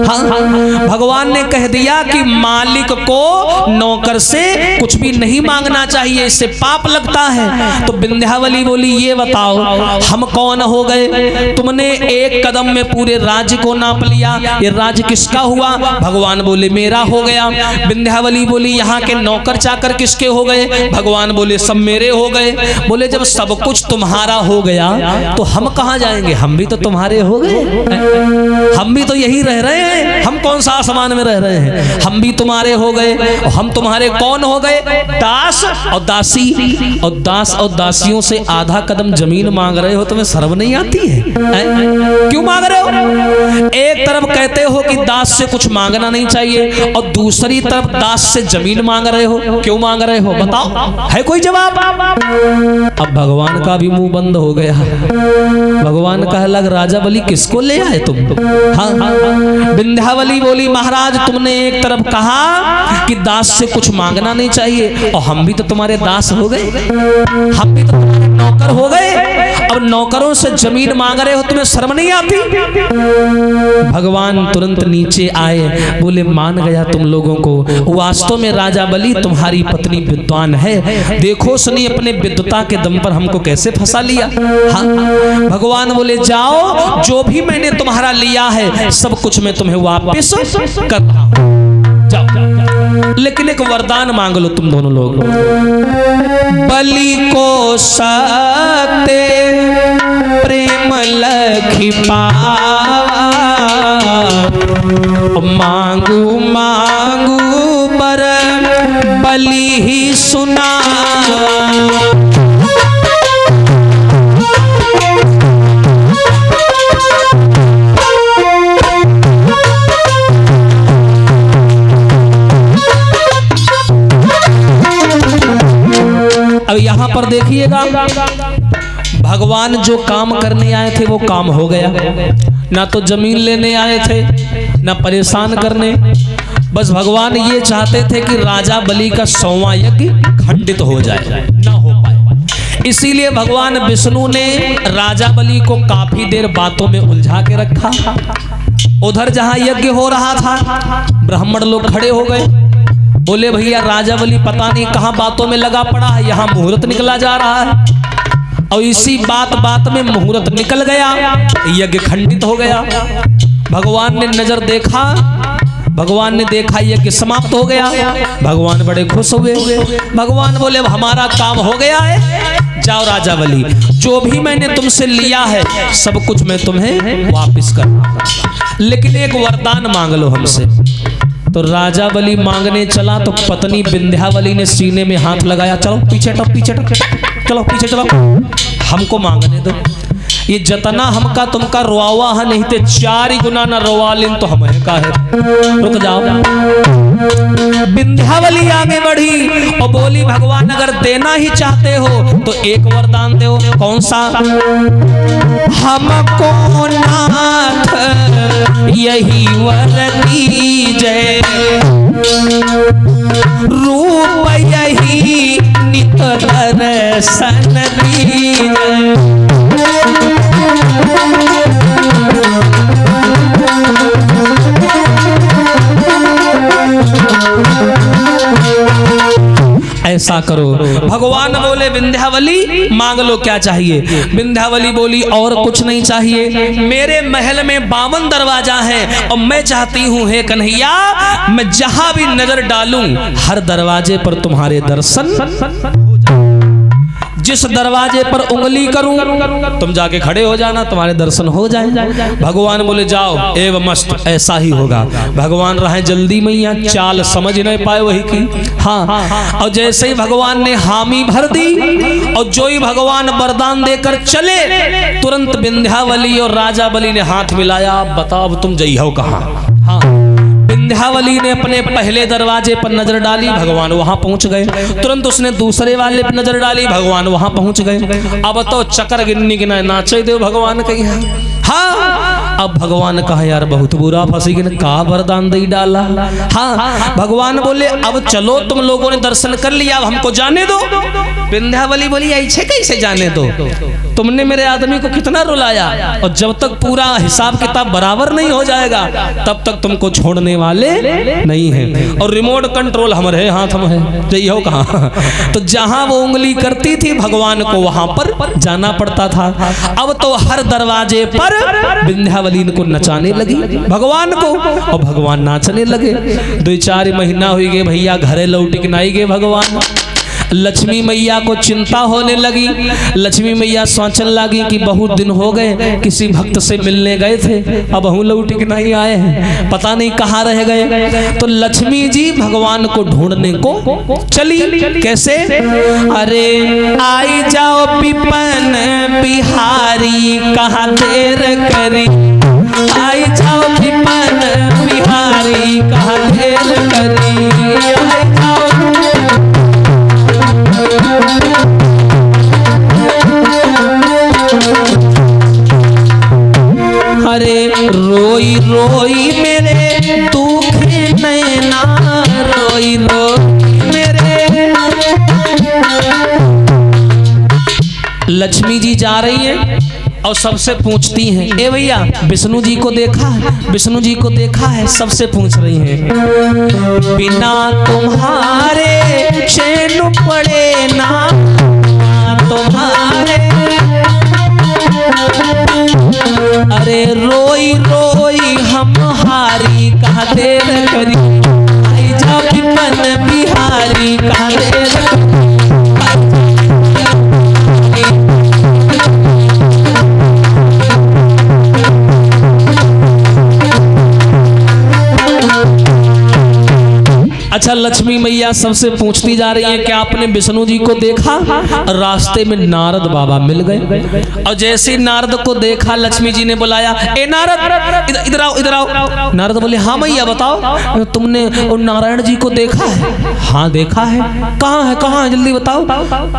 हाँ भगवान ने कह दिया कि मालिक को नौकर से कुछ भी नहीं मांगना चाहिए, इससे पाप लगता है। तो विंध्यावली बोली ये बताओ हम कौन हो गए? तुमने 1 कदम में पूरे राज्य को नाप लिया, ये राज्य किसका हुआ? भगवान बोले मेरा हो गया। विंध्यावली बोली यहाँ के नौकर चाकर किसके हो गए? भगवान बोले सब मेरे हो गए। बोले जब सब कुछ तुम्हारा हो गया तो हम कहाँ जाएंगे? हम भी तो तुम्हारे हो गए, हम भी तो यही रह रहे हैं, हम कौन सा आसमान में रह रहे हैं? हम भी तुम्हारे हो गए। और हम तुम्हारे कौन हो गए? दास और दासी दासी और दास और दासियों से आधा कदम जमीन मांग रहे हो, तुम्हें शर्म नहीं आती है? क्यों मांग रहे हो? एक तरफ कहते हो कि दास से कुछ मांगना नहीं चाहिए और दूसरी तरफ दास से जमीन मांग रहे हो, क्यों मांग रहे हो? बताओ, है कोई जवाब? अब भगवान का भी मुंह बंद हो गया। भगवान कह लग, राजा बलि किसको ले आए तुम? हाँ, विंध्यावली बोली, महाराज तुमने एक तरफ कहा कि दास से कुछ मांगना नहीं चाहिए और हम भी तो तुम्हारे दास हो गए, हम भी तो तुम्हारे नौकर हो गए, अब नौकरों से जमीन मांग रहे हो, तुम्हें शर्म नहीं आती? भगवान तुरंत नीचे आए, बोले मान गया तुम लोगों को, वास्तव में राजा बलि तुम्हारी पत्नी विद्वान है, देखो उसने अपने विद्वता के दम पर हमको कैसे फंसा लिया। हाँ, भगवान बोले जाओ, जो भी मैंने तुम्हारा लिया है सब कुछ मैं तुम्हें वापस कर रहा हूं, जाओ। लेकिन एक वरदान मांग लो तुम दोनों लोग। बलि को सत्य प्रेम लखी पावा, मांगू मांगू पर बलि ही सुना। अब यहां पर देखिएगा, भगवान जो काम करने आए थे वो काम हो गया, ना तो जमीन लेने आए थे ना परेशान करने, बस भगवान ये चाहते थे कि राजा बलि का 100वां यज्ञ खंडित हो जाए, ना हो पाए। इसीलिए भगवान विष्णु ने राजा बलि को काफी देर बातों में उलझा के रखा। उधर जहां यज्ञ हो रहा था, ब्राह्मण लोग खड़े हो गए, बोले भैया राजा बलि पता नहीं कहां बातों में लगा पड़ा है, यहां मुहूर्त निकला जा रहा है। और इसी बात बात में मुहूर्त निकल गया, यज्ञ खंडित हो गया। भगवान ने नजर देखा, भगवान ने देखा यज्ञ समाप्त हो गया, भगवान बड़े खुश हुए। भगवान बोले अब हमारा काम हो गया है, जाओ राजा बलि, जो भी मैंने तुमसे लिया है सब कुछ मैं तुम्हें वापस कर रहा हूं, लेकिन एक वरदान मांग लो हमसे। तो राजा बलि मांगने चला तो पत्नी विंध्यावली ने सीने में हाथ लगाया, चलो पीछे टप, पीछे टप, चलो पीछे चलो, हमको मांगने दो। ये जतना हमका तुमका रोआवा है, नहीं तो 4 गुना ना रोवा लें तो हम का है। रुक जाओ। विंध्यावली आगे बढ़ी और बोली भगवान अगर देना ही चाहते हो तो एक वरदान दो। कौन सा? हमको नाथ यही वर दीजिए, रूप यही नित दर्शन दीजिए। ऐसा करो। भगवान बोले विंध्यावली मांग लो क्या चाहिए। विंध्यावली बोली और कुछ नहीं चाहिए, मेरे महल में 52 दरवाजा है और मैं चाहती हूँ हे कन्हैया मैं जहां भी नजर डालूं हर दरवाजे पर तुम्हारे दर्शन, जिस दरवाजे पर उंगली करूं तुम जाके खड़े हो जाना, तुम्हारे दर्शन हो जाए। भगवान बोले जाओ एवं मस्त, ऐसा ही होगा। भगवान रहे जल्दी मैया, चाल समझ नहीं पाए वही की। हाँ, और जैसे ही भगवान ने हामी भर दी और जो ही भगवान वरदान देकर चले, तुरंत विंध्यावली और राजा बलि ने हाथ मिलाया, बताओ तुम जइहो कहाँ। हाँ, विंध्यावली ने अपने पहले दरवाजे पर नजर डाली, भगवान वहां पहुंच गए। तुरंत उसने दूसरे वाले पर नजर डाली, भगवान वहां पहुंच गए। अब तो चक्कर गिननी गिना नाचे दे भगवान कहीं। हाँ, अब भगवान कहा यार बहुत बुरा फंसी गिन, का वरदान दे डाला। हाँ, भगवान बोले अब चलो तुम लोगों ने दर्शन कर लिया, अब हमको जाने दो। विंध्यावली बोली ऐसे कैसे जाने दो, तुमने मेरे आदमी को कितना रुलाया और जब तक पूरा हिसाब किताब बराबर नहीं हो जाएगा तब तक तुमको छोड़ने वाले नहीं है। और रिमोट कंट्रोल हमारे हाथ में है, जइहो कहाँ। तो जहां वो उंगली करती थी भगवान को वहां पर जाना पड़ता था। अब तो हर दरवाजे पर विंध्यावली को नचाने लगी भगवान को और भगवान नाचने लगे। 2-4 महीना हुई गए भैया, घरे लौट के नहीं गए भगवान। लक्ष्मी मैया को चिंता होने लगी। लक्ष्मी मैया सोचने लगी कि बहुत दिन हो गए, किसी भक्त से मिलने गए थे, अब हम लौट के नहीं आए हैं, पता नहीं कहाँ रह गए। तो लक्ष्मी जी भगवान को ढूंढने को चली। कैसे? अरे आई जाओ पिपन बिहारी, कहाँ देर करी, आई जाओ पिपन बिहारी, कहाँ देर करी, आई जाओ। अरे रोई रोई मेरे दुख नैना, रोई रोई मेरे। लक्ष्मी जी जा रही हैं और सबसे पूछती हैं, ए भैया विष्णु जी को देखा है, विष्णु जी को देखा है, सबसे पूछ रही हैं। बिना तुम्हारे चैन पड़े ना, तुम्हारे। अरे रोई रोई हम हारी, कहाँ देर करी, आई जाओ पिपन बिहारी, कहाँ देर करी। अच्छा, लक्ष्मी मैया सबसे पूछती जा रही है कि आपने विष्णु जी को देखा? रास्ते में नारद बाबा मिल गए और जैसे नारद को देखा लक्ष्मी जी ने बुलाया, ए नारद इधर आओ, इधर आओ। नारद बोले, हाँ मैया बताओ, तुमने नारायण जी को देखा है? हाँ देखा है। कहाँ है, कहाँ है, जल्दी बताओ,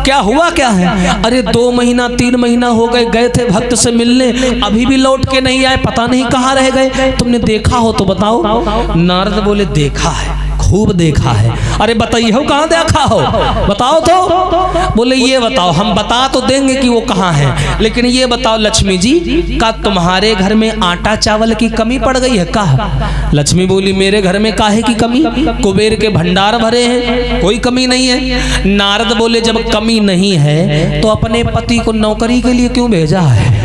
क्या हुआ, क्या है? अरे 2 महीना 3 महीना हो गए, गए थे भक्त से मिलने, अभी भी लौट के नहीं आए, पता नहीं कहाँ रह गए, तुमने देखा हो तो बताओ। नारद बोले, देखा है, खूब देखा है। अरे बताइए हो, कहाँ देखा हो, बताओ तो। बोले ये बताओ, हम बता तो देंगे कि वो कहाँ है, लेकिन ये बताओ लक्ष्मी जी, का तुम्हारे घर में आटा चावल की कमी पड़ गई है? कहा। लक्ष्मी बोली, मेरे घर में काहे की कमी, कुबेर के भंडार भरे हैं, कोई कमी नहीं है। नारद बोले, जब कमी नहीं है तो अपने पति को नौकरी के लिए क्यों भेजा है?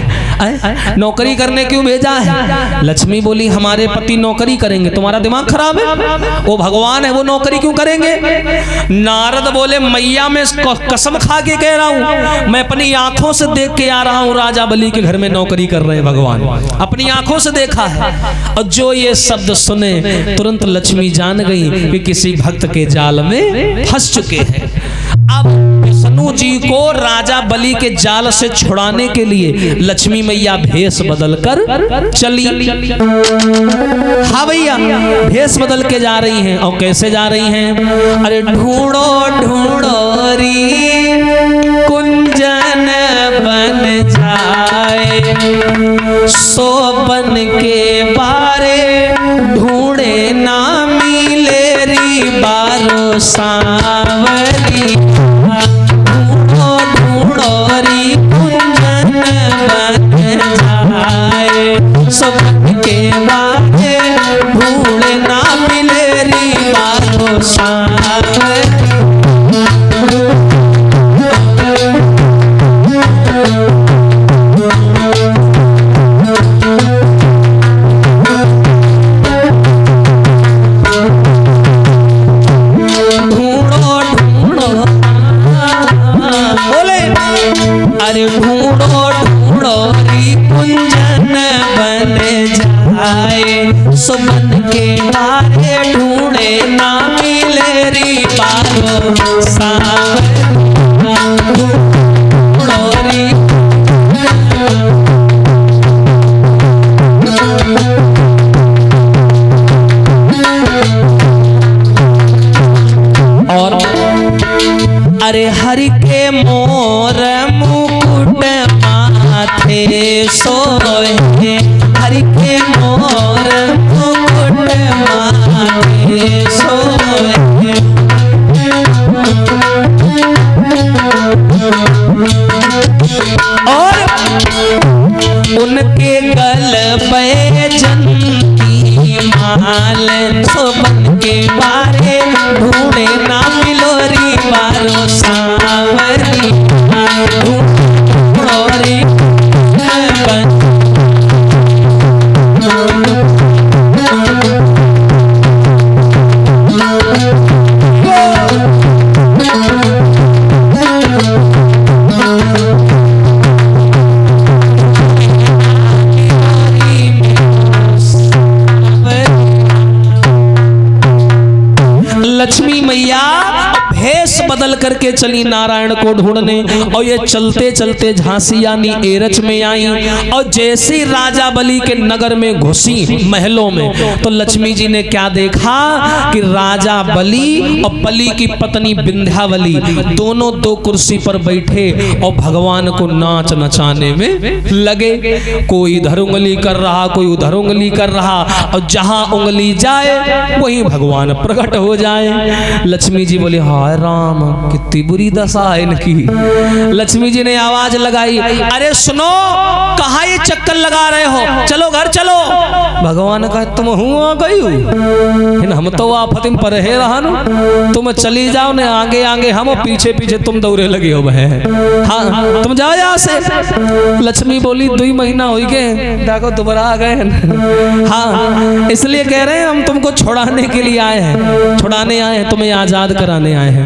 नौकरी करने क्यों भेजा है? लक्ष्मी बोली, हमारे पति नौकरी करेंगे, तुम्हारा दिमाग खराब है, वो भगवान है, वो नौकरी क्यों करेंगे? नारद बोले, मैया मैं कसम खा के कह रहा हूँ, मैं अपनी आंखों से देख के आ रहा हूँ, राजा बलि के घर में नौकरी कर रहे हैं भगवान, अपनी आंखों से देखा है। और जो ये शब्द सुने तुरंत लक्ष्मी जान गई कि किसी भक्त के जाल में फंस चुके हैं। अब विष्णु जी को राजा बलि के जाल से छुड़ाने के लिए लक्ष्मी मैया भेष बदलकर चली। हाँ भैया, भेष बदल के जा रही हैं। और कैसे जा रही हैं? अरे ढूंढो ढूंढो री कुंजन बन जाए, सो बन के बारे ढूंढे ना मिले री बारो सांवरी। के बारे ढूंढे ना मिले री बारो सांवरी। अरे ढूंढो ढूंढो री कुंजन बन जाए, सो बन के बारे ढूंढे ना मिले री बारो सांवरी। और अरे हरि के मोर मुकुट माथे सोए, हरि के मोर मुकुट माथे सोए। और उनके गल पे जंती माल, सो बन के बारे ढूंढे ना मिलो री बारो सांवरी। ढूंढो री मैया भेष बदल करके चली नारायण को ढूंढने, और ये चलते चलते झांसी यानी एरच में आई, और जैसे राजा बलि के नगर में घुसी महलों में, तो लक्ष्मी जी ने क्या देखा कि राजा बलि और बलि की पत्नी विंध्यावली दोनों दो कुर्सी पर बैठे और भगवान को नाच नचाने में लगे। कोई इधर उंगली कर रहा, कोई उधर उंगली कर रहा, और जहां उंगली जाए वहीं भगवान प्रकट हो जाए। लक्ष्मी जी बोले हाय राम, कितनी बुरी दशा है इनकी। लक्ष्मी जी ने आवाज लगाई, अरे सुनो, कहाँ ये चक्कर लगा रहे हो, चलो घर चलो। भगवान का तुम हुआ गई हम तो आफत में परे रहन, तुम चली जाओ ने आगे आगे हम, पीछे पीछे तुम दौड़े लगे हो बहे। हाँ तुम जाओ यहाँ से। लक्ष्मी बोली 2 महीना हो गए, देखो दोबारा आ गए। हाँ इसलिए कह रहे हैं हम तुमको छुड़ाने के लिए आए हैं, छुड़ाने आए हैं, तुम्हें आजाद कराने आए हैं।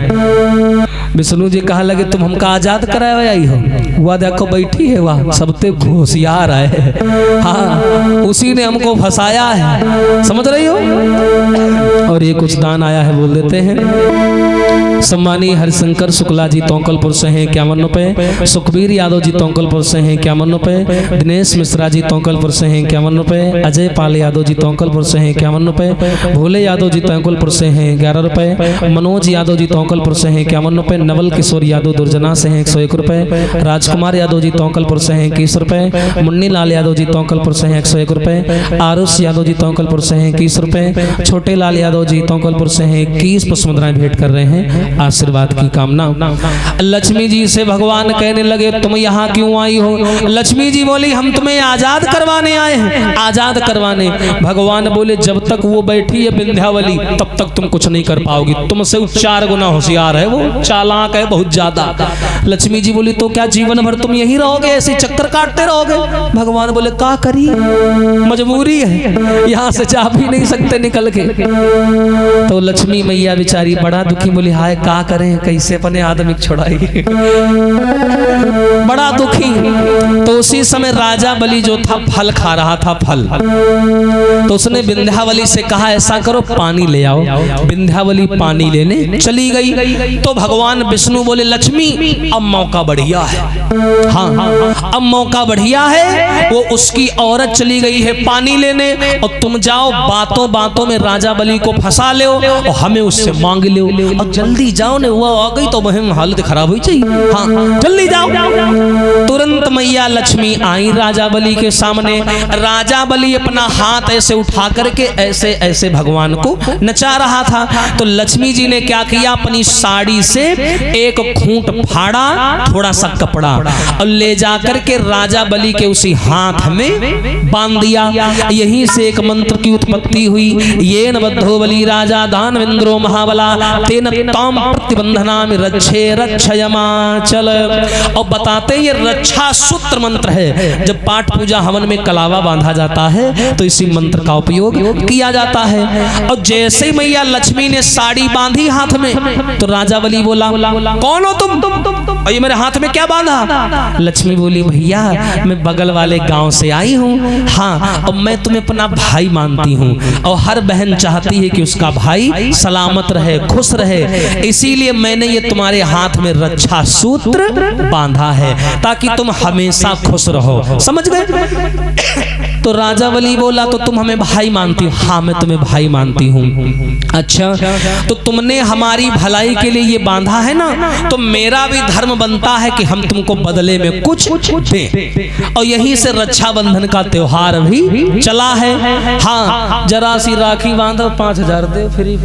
विष्णु जी कहा लगे तुम हमका आजाद कराए आई हो, वह देखो बैठी है वह सबते होशियार है। हाँ उसी ने हमको फंसाया है, समझ रही हो। और ये कुछ दान आया है बोल देते हैं। सम्मानी हरिशंकर शुक्ला जी तोंकलपुर से हैं 51 रुपए, सुखबीर यादव जी तोंकलपुर से हैं 51 रुपए, दिनेश मिश्रा जी तोंकलपुर से हैं 51 रुपए, अजय पाल यादव जी तोंकलपुर से हैं 51 रुपए, भोले यादव जी तोंकलपुर से हैं 11 रुपए, मनोज यादव जी तोंकलपुर से हैं 51 रुपए, नवल किशोर यादव दुर्जना से हैं 101 रुपए, राजकुमार यादव जी तोंकलपुर से हैं 21 रुपए, मुन्नी लाल यादव जी तोंकलपुर से हैं 101 रुपए, आरुष यादव जी तोंकलपुर से हैं 21 रुपए, छोटे लाल यादव जी तोंकलपुर से हैं 21 पुष्प मुद्राएं भेंट कर रहे हैं आशीर्वाद की कामना। लक्ष्मी जी से भगवान कहने लगे तुम यहाँ क्यों आई हो। लक्ष्मी जी बोली हम तुम्हें आजाद करवाने आए हैं, आजाद करवाने। भगवान बोले जब तक वो बैठी है विंध्यावली तब तक तुम कुछ नहीं कर पाओगी, तुमसे 4 गुना होशियार है वो, चालाक है बहुत ज्यादा। लक्ष्मी जी बोली तो क्या जीवन भर तुम यही रहोगे, ऐसे चक्कर काटते रहोगे। भगवान बोले क्या करी, मजबूरी है, यहाँ से जा भी नहीं सकते निकल के। तो लक्ष्मी मैया बेचारी बड़ा दुखी बोली हाय का करें, कैसे अपने आदमी छुड़ाई, बड़ा दुखी। तो उसी समय राजा बलि जो था फल खा रहा था, फल, तो उसने विंध्यावली से कहा ऐसा करो पानी ले आओ। विंध्यावली पानी लेने चली गई। तो भगवान विष्णु बोले लक्ष्मी अब मौका बढ़िया है, हाँ अब मौका बढ़िया है। वो उसकी औरत चली गई है पानी लेने, और तुम जाओ बातों बातों में राजा बलि को फंसा लो और हमें उससे मांग लो, और जल्दी जाओ ने वो आ गई तो वह हालत खराब हुई चाहिए। हाँ जल्दी जाओ। तुरंत मैया लक्ष्मी आई राजा बलि के सामने। राजा बलि अपना हाथ ऐसे उठा करके ऐसे ऐसे भगवान को नचा रहा था। तो लक्ष्मी जी ने क्या किया, अपनी साड़ी से एक खूंट फाड़ा, थोड़ा सा कपड़ा, और ले जाकर के राजा बलि के उसी हाथ में बांध दिया। यहीं से एक मंत्र की उत्पत्ति हुई, येन बद्धो बलि राजा दानवेंद्रो महाबला तेन ताम प्रतिबंधना में रक्षे रक्षयमाचल। और बताते ये रक्षा सूत्र मंत्र है। जब पाठ पूजा हवन में कलावा बांधा जाता है तो इसी मंत्र का उपयोग किया जाता है। और जैसे ही मैया लक्ष्मी ने साड़ी बांधी हाथ में तो राजा बलि बोला कौन हो तुम, और ये मेरे हाथ में क्या बांधा। लक्ष्मी बोली भैया मैं बगल वाले गांव से आई हूँ, हाँ, और मैं तुम्हें अपना भाई मानती हूँ, और हर बहन चाहती है कि उसका भाई सलामत रहे, खुश रहे, इसीलिए मैंने ये तुम्हारे हाथ में रक्षा सूत्र बांधा है ताकि तुम हमेशा खुश रहो, समझ गए। तो राजा बलि बोला तो तुम हमें भाई मानती हो, हाँ मैं तुम्हें भाई मानती हूँ। अच्छा तो तुमने हमारी भलाई के लिए ये बांधा है ना, तो मेरा भी धर्म बनता है कि हम तुमको बदले में कुछ दें। और यहीं से रक्षाबंधन का त्योहार भी चला है। हाँ जरा सी राखी बांधो 5000 दे फ्री।